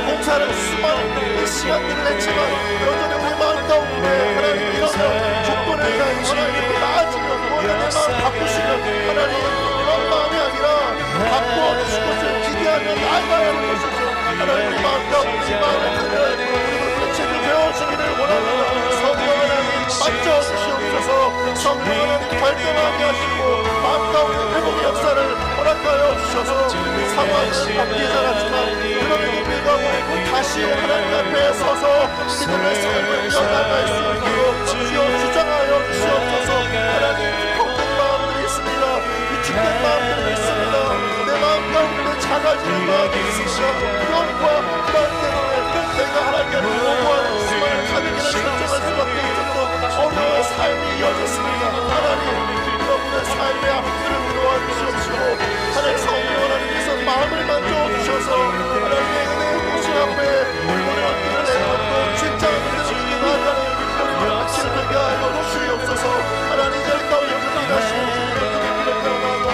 Speaker 1: 봉사를 수많은 시간들을 했지만 여전히 우리 마음 가운데 하나님 이런 조건을 가지고 하나님 나아지면 내 마음 바꾸시면 하나님 그런 마음이 아니라 바꿔주신 것을 기대하며 나아가야 하는 것이죠. 하나님 우리 마음 가운데 마음의 강렬한 우리 제대로 되어지기를 원합니다. 성령 하나님 만져주시옵소서. 성령 하나님 발전하게 하시고 마음 가운데 회복의 역사를 허락하여 주셔서 상황은 바뀌지 않았지만 그럼에도 불구하고 다시 하나님 앞에 서서 믿음의 삶을 이어나갈 수 있도록 주여 주장하여 주시옵소서. 하나님 평등 마음들이 있습니다. 위축된 마음들이 있습니다. 내 마음 가운데 작아지는 마음이 있습니다. 불안과 불안 때문에 내가 하나님 앞에 요구하는 수많은 가득이나 결정할 수밖에 없었던 어려운 삶이 이어졌습니다. 하나님, 여러분의 삶의 앞길을 들어와 주시옵시고 하나님 성령 하나님께서 마음을 만져주셔서 하나님의 은혜의 보신 앞에 우리의 앞길을 내놓고 진짜 믿음을 나아가는 우리의 앞길을 되게 하여 주시옵소서. 하나님 자리 가운데 일하시는 주님의 길을 따라가고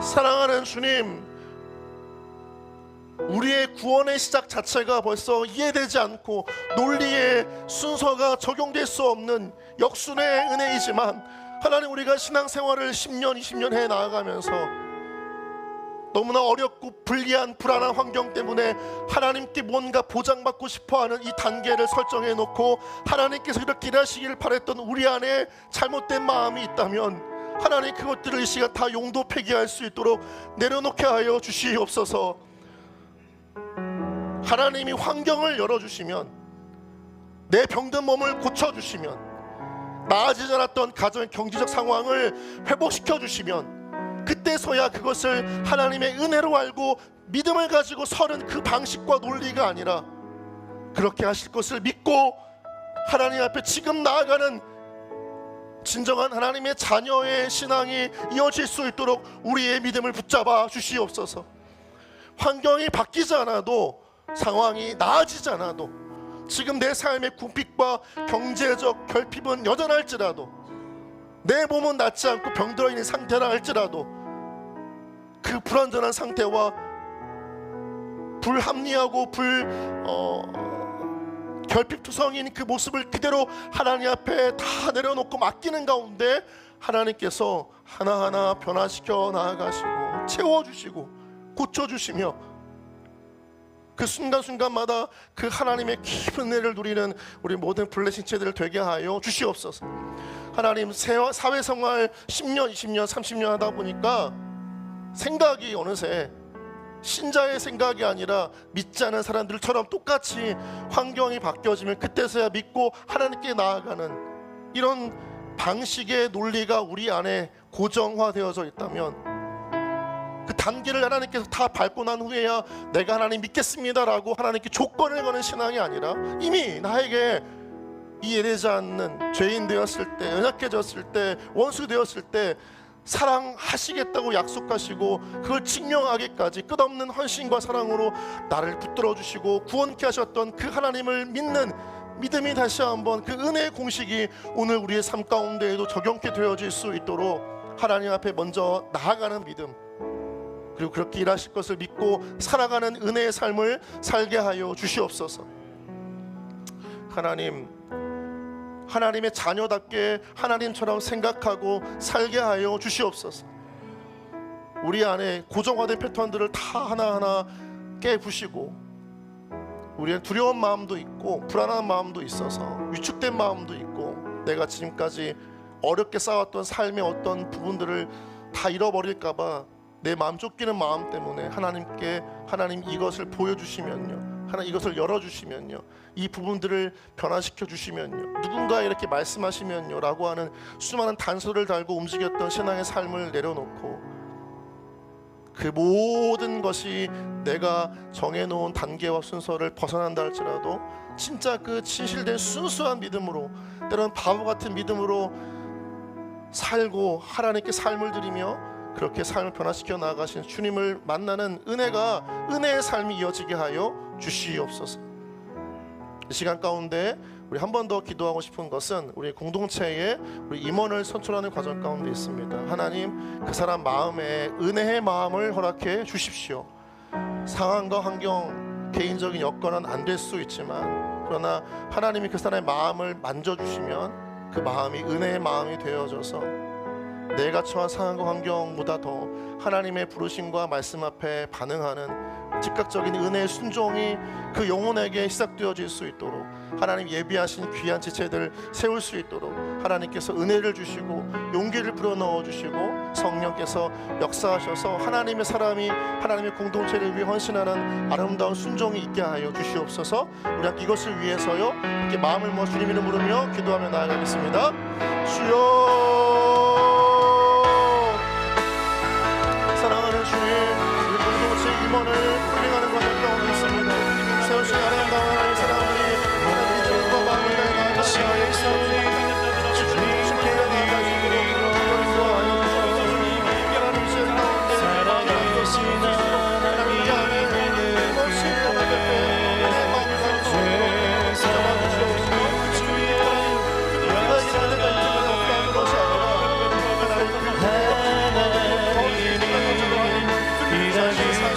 Speaker 1: 사랑하는 주님, 우리의 구원의 시작 자체가 벌써 이해되지 않고 논리의 순서가 적용될 수 없는 역순의 은혜이지만 하나님, 우리가 신앙생활을 10년 20년 해 나아가면서 너무나 어렵고 불리한 불안한 환경 때문에 하나님께 뭔가 보장받고 싶어하는 이 단계를 설정해 놓고 하나님께서 이렇게 일하시기를 바랬던 우리 안에 잘못된 마음이 있다면 하나님, 그것들을 이 시간 다 용도 폐기할 수 있도록 내려놓게 하여 주시옵소서. 하나님이 환경을 열어주시면, 내 병든 몸을 고쳐주시면, 나아지지 않았던 가정의 경제적 상황을 회복시켜 주시면 그때서야 그것을 하나님의 은혜로 알고 믿음을 가지고 서는 그 방식과 논리가 아니라 그렇게 하실 것을 믿고 하나님 앞에 지금 나아가는 진정한 하나님의 자녀의 신앙이 이어질 수 있도록 우리의 믿음을 붙잡아 주시옵소서. 환경이 바뀌지 않아도, 상황이 나아지지 않아도, 지금 내 삶의 궁핍과 경제적 결핍은 여전할지라도, 내 몸은 낫지 않고 병들어 있는 상태라 할지라도, 그 불완전한 상태와 불합리하고 결핍투성인 그 모습을 그대로 하나님 앞에 다 내려놓고 맡기는 가운데 하나님께서 하나하나 변화시켜 나아가시고 채워주시고 고쳐주시며, 그 순간순간마다 그 하나님의 깊은 은혜를 누리는 우리 모든 블레싱체들을 되게 하여 주시옵소서. 하나님, 사회생활 10년, 20년, 30년 하다 보니까 생각이 어느새 신자의 생각이 아니라 믿지 않은 사람들처럼 똑같이 환경이 바뀌어지면 그때서야 믿고 하나님께 나아가는 이런 방식의 논리가 우리 안에 고정화되어져 있다면, 그 단계를 하나님께서 다 밟고 난 후에야 내가 하나님 믿겠습니다라고 하나님께 조건을 거는 신앙이 아니라, 이미 나에게 이해되지 않는 죄인 되었을 때, 연약해졌을 때, 원수 되었을 때 사랑하시겠다고 약속하시고 그걸 증명하기까지 끝없는 헌신과 사랑으로 나를 붙들어 주시고 구원케 하셨던 그 하나님을 믿는 믿음이 다시 한번, 그 은혜의 공식이 오늘 우리의 삶 가운데에도 적용케 되어질 수 있도록 하나님 앞에 먼저 나아가는 믿음, 그리고 그렇게 일하실 것을 믿고 살아가는 은혜의 삶을 살게 하여 주시옵소서. 하나님의 자녀답게 하나님처럼 생각하고 살게 하여 주시옵소서. 우리 안에 고정화된 패턴들을 다 하나하나 깨부시고, 우리의 두려운 마음도 있고 불안한 마음도 있어서 위축된 마음도 있고, 내가 지금까지 어렵게 쌓았던 삶의 어떤 부분들을 다 잃어버릴까봐 내 마음 쫓기는 마음 때문에 하나님께, 하나님 이것을 보여주시면요, 하나님 이것을 열어주시면요, 이 부분들을 변화시켜 주시면요, 누군가 이렇게 말씀하시면요 라고 하는 수많은 단서를 달고 움직였던 신앙의 삶을 내려놓고, 그 모든 것이 내가 정해놓은 단계와 순서를 벗어난다 할지라도 진짜 그 진실된 순수한 믿음으로, 때로는 바보 같은 믿음으로 살고 하나님께 삶을 드리며 그렇게 삶을 변화시켜 나아가신 주님을 만나는 은혜의 삶이 이어지게 하여 주시옵소서. 이 시간 가운데 우리 한 번 더 기도하고 싶은 것은 우리 공동체에 우리 임원을 선출하는 과정 가운데 있습니다. 하나님, 그 사람 마음에 은혜의 마음을 허락해 주십시오. 상황과 환경, 개인적인 여건은 안 될 수 있지만, 그러나 하나님이 그 사람의 마음을 만져주시면 그 마음이 은혜의 마음이 되어져서 내가 처한 상황과 환경보다 더 하나님의 부르심과 말씀 앞에 반응하는 즉각적인 은혜의 순종이 그 영혼에게 시작되어질 수 있도록, 하나님 예비하신 귀한 지체들 세울 수 있도록 하나님께서 은혜를 주시고 용기를 불어넣어 주시고 성령께서 역사하셔서 하나님의 사람이 하나님의 공동체를 위해 헌신하는 아름다운 순종이 있게 하여 주시옵소서. 우리 이것을 위해서요 이렇게 마음을 모아 주님 이름 부르며 기도하며 나아가겠습니다. 주여, 사랑하는 주님, 우리 공동체 임원을 훈련하는 과정 가운데 있습니다. 세우신 아름다운 이 사람들이 하나님 믿음과 마음을 다해 나아가시옵소서.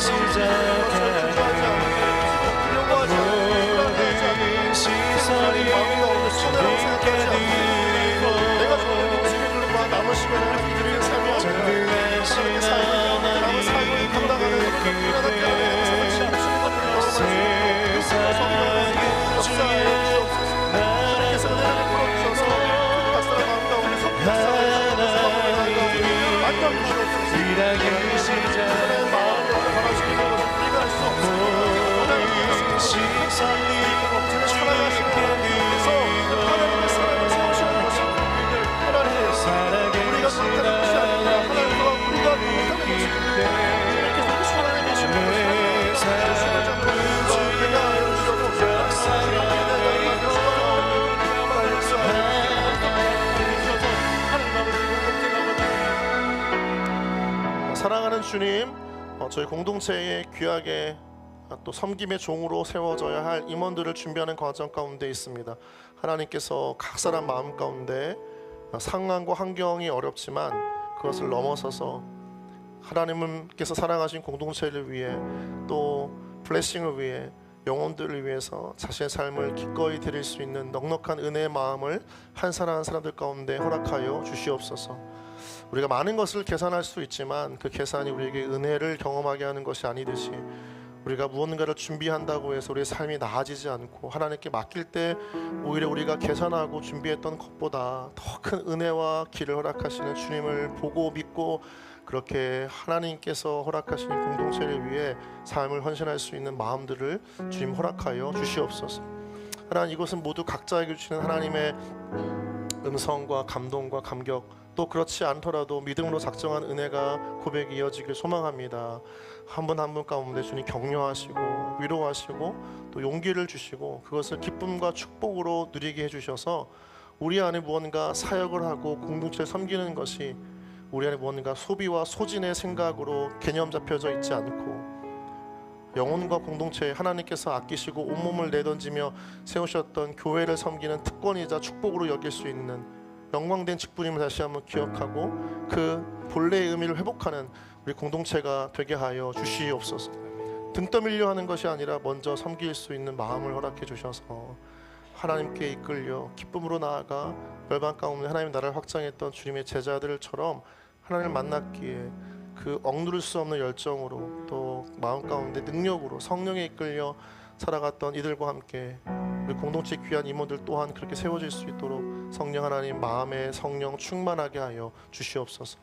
Speaker 2: 시작할
Speaker 1: 주님, 저희 공동체에 귀하게 또 섬김의 종으로 세워져야 할 임원들을 준비하는 과정 가운데 있습니다. 하나님께서 각 사람 마음 가운데 상황과 환경이 어렵지만 그것을 넘어서서 하나님께서 사랑하신 공동체를 위해 또 블레싱을 위해 영혼들을 위해서 자신의 삶을 기꺼이 드릴 수 있는 넉넉한 은혜의 마음을 한 사람 한 사람들 가운데 허락하여 주시옵소서. 우리가 많은 것을 계산할 수 있지만 그 계산이 우리에게 은혜를 경험하게 하는 것이 아니듯이 우리가 무언가를 준비한다고 해서 우리의 삶이 나아지지 않고 하나님께 맡길 때 오히려 우리가 계산하고 준비했던 것보다 더 큰 은혜와 길을 허락하시는 주님을 보고 믿고 그렇게 하나님께서 허락하시는 공동체를 위해 삶을 헌신할 수 있는 마음들을 주님 허락하여 주시옵소서. 하나님, 이것은 모두 각자에게 주시는 하나님의 음성과 감동과 감격, 또 그렇지 않더라도 믿음으로 작정한 은혜가 고백이 이어지길 소망합니다. 한 분 한 분 가운데 주님 격려하시고 위로하시고 또 용기를 주시고 그것을 기쁨과 축복으로 누리게 해주셔서 우리 안에 무언가 사역을 하고 공동체를 섬기는 것이 우리 안에 무언가 소비와 소진의 생각으로 개념 잡혀져 있지 않고 영혼과 공동체에 하나님께서 아끼시고 온몸을 내던지며 세우셨던 교회를 섬기는 특권이자 축복으로 여길 수 있는 영광된 직분임을 다시 한번 기억하고 그 본래의 의미를 회복하는 우리 공동체가 되게 하여 주시옵소서. 등 떠밀려 하는 것이 아니라 먼저 섬길 수 있는 마음을 허락해 주셔서 하나님께 이끌려 기쁨으로 나아가 멸망 가운데 하나님의 나라를 확장했던 주님의 제자들처럼 하나님을 만났기에 그 억누를 수 없는 열정으로 또 마음 가운데 능력으로 성령에 이끌려 살아갔던 이들과 함께 우리 공동체 귀한 임원들 또한 그렇게 세워질 수 있도록 성령 하나님 마음에 성령 충만하게 하여 주시옵소서.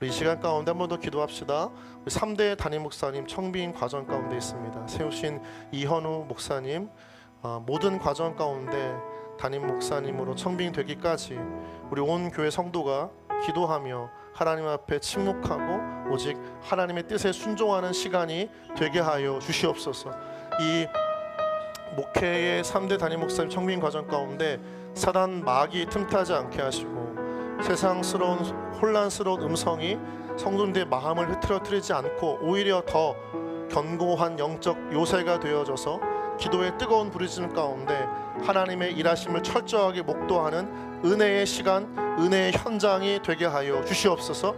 Speaker 1: 우리 이 시간 가운데 한 번 더 기도합시다. 우리 3대 담임 목사님 청빙 과정 가운데 있습니다. 세우신 이현우 목사님 모든 과정 가운데 담임 목사님으로 청빙되기까지 우리 온 교회 성도가 기도하며 하나님 앞에 침묵하고 오직 하나님의 뜻에 순종하는 시간이 되게 하여 주시옵소서. 이 목회의 3대 담임 목사님 청빙 과정 가운데 사단 마귀 틈타지 않게 하시고 세상스러운 혼란스러운 음성이 성도들의 마음을 흐트러뜨리지 않고 오히려 더 견고한 영적 요새가 되어져서 기도의 뜨거운 부르짖음 가운데 하나님의 일하심을 철저하게 목도하는 은혜의 시간, 은혜의 현장이 되게 하여 주시옵소서.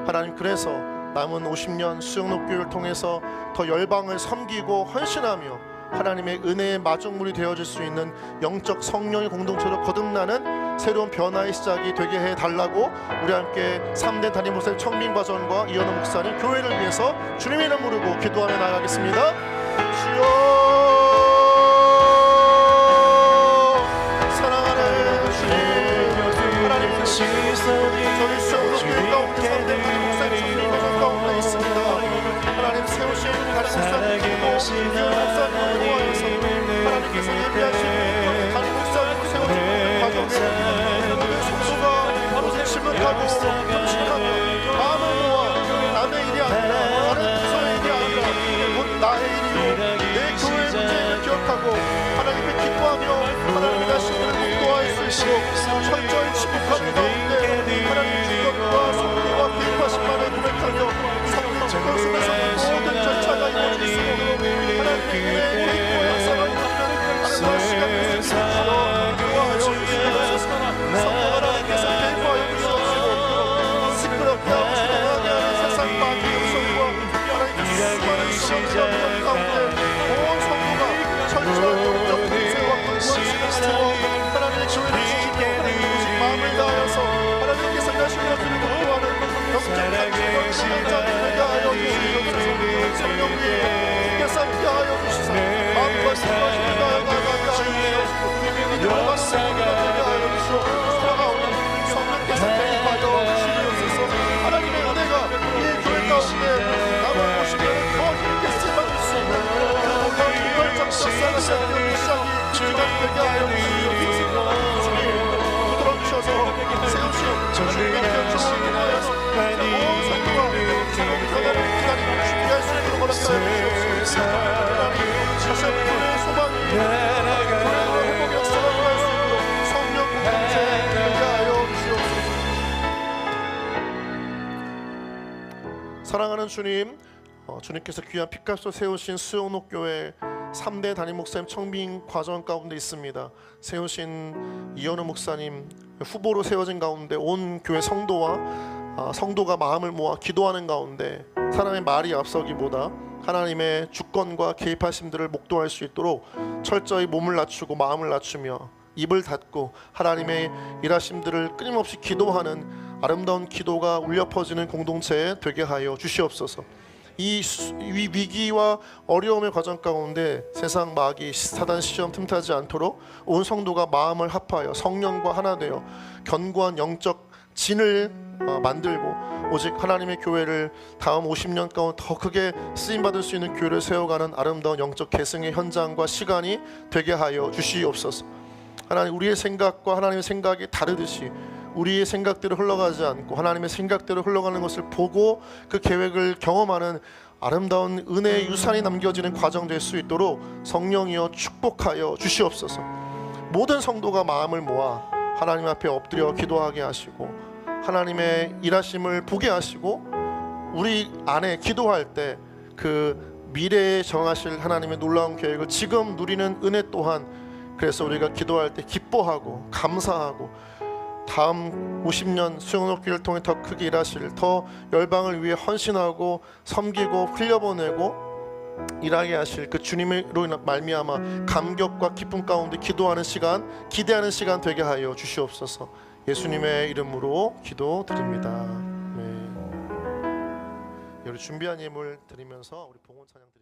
Speaker 1: 하나님, 그래서 남은 50년 수영록교회를 통해서 더 열방을 섬기고 헌신하며 하나님의 은혜의 마중물이 되어질 수 있는 영적 성령의 공동체로 거듭나는 새로운 변화의 시작이 되게 해달라고 우리 함께 3대 담임 목사님 청빙 과정과 이현우 목사님 교회를 위해서 주님의 이름 부르고 기도하며 나아가겠습니다. 주여, 사랑하는 주님, 하나님 저희 수영록교회 가운데 3대 담임 목사님 청빙 과정 가운데 있습니다. 하나님 세우신 담임 목사님 하나님께서 예비하신 담임 목사님으로 세워주는 과정에 모든 성도가 오직 침묵하고 금식하며 마음을 모아 남의 일이 아니라 다른 부서의 일이 아니라 곧 나의 일이요 내 교회의 문제를 기억하고 하나님께 기뻐하며 하나님의 하심을 목도할 수 있도록 철저히 침묵하는 가운데 하나님의 주권과 성리와 개입하심만을 고백하며 성령 주권 속에서 모든 절차가 이루어질 수 있도록 하나님의 은혜의 역사가 하나님의 시간을 주시옵소서. 도와주여 주시옵소서. 성령 하나님께서 개입하여 주시옵시고 시끄럽게 하고 지나가게 하는 세상 마귀의 음성과 하나님의 수많은 시간을 가운데 온 성도가 철저히 영적 공세와 근무한 시간을 하나님의 교회를 지키며 오직 마음을 다하여서 하나님께서 하시는 것들을 목도하는 영적 단체가 시간이 되게 하여 주시옵소서. 성령님 주께서 함께 하여 주시사 마음과 생각을 다하게 하여 주시옵소서. 믿음을 받는 성도가 되게 하여 주시옵소서. 살아가오는 성령께서 개입하여 주시옵소서. 하나님의 은혜가 이 교회 가운데 남은 50년을 더 힘있게 쓰임받을 수 있는 그런 유발적 역사가 시작이 되게 하여 주시옵소서. 주님 부드러 주셔서 세우시오 주님의 교회를 통하여서 온 성도가 주님의 변화를 기다리고 준비할 수 있도록 허락하여 주시옵소서. 하나님 다시 한번 교회의 소망이 교회로 회복 역사가 일어날 수 있도록 성령 공동체 되게 하여 주시옵소서. 사랑하는 주님, 주님께서 귀한 피값으로 세우신 수영록교회 3대 담임 목사님 청빙 과정 가운데 있습니다. 세우신 이현우 목사님 후보로 세워진 가운데 온 교회 성도가 마음을 모아 기도하는 가운데 사람의 말이 앞서기보다 하나님의 주권과 개입하심들을 목도할 수 있도록 철저히 몸을 낮추고 마음을 낮추며 입을 닫고 하나님의 일하심들을 끊임없이 기도하는 아름다운 기도가 울려 퍼지는 공동체 되게 하여 주시옵소서. 이 위기와 어려움의 과정 가운데 세상 마귀 사단 시험 틈타지 않도록 온 성도가 마음을 합하여 성령과 하나 되어 견고한 영적 진을 만들고 오직 하나님의 교회를 다음 50년 가운데 더 크게 쓰임받을 수 있는 교회를 세워가는 아름다운 영적 계승의 현장과 시간이 되게 하여 주시옵소서. 하나님, 우리의 생각과 하나님의 생각이 다르듯이 우리의 생각대로 흘러가지 않고 하나님의 생각대로 흘러가는 것을 보고 그 계획을 경험하는 아름다운 은혜의 유산이 남겨지는 과정 될 수 있도록 성령이여 축복하여 주시옵소서. 모든 성도가 마음을 모아 하나님 앞에 엎드려 기도하게 하시고 하나님의 일하심을 보게 하시고 우리 안에 기도할 때 그 미래에 정하실 하나님의 놀라운 계획을 지금 누리는 은혜 또한, 그래서 우리가 기도할 때 기뻐하고 감사하고 다음 50년 수영록교회를 통해 더 크게 일하실, 더 열방을 위해 헌신하고 섬기고 흘려보내고 일하게 하실 그 주님으로 말미암아 감격과 기쁨 가운데 기도하는 시간, 기대하는 시간 되게 하여 주시옵소서. 예수님의 이름으로 기도드립니다. 네. 우리 준비한 예물 드리면서 우리 봉헌 찬양 드립니다.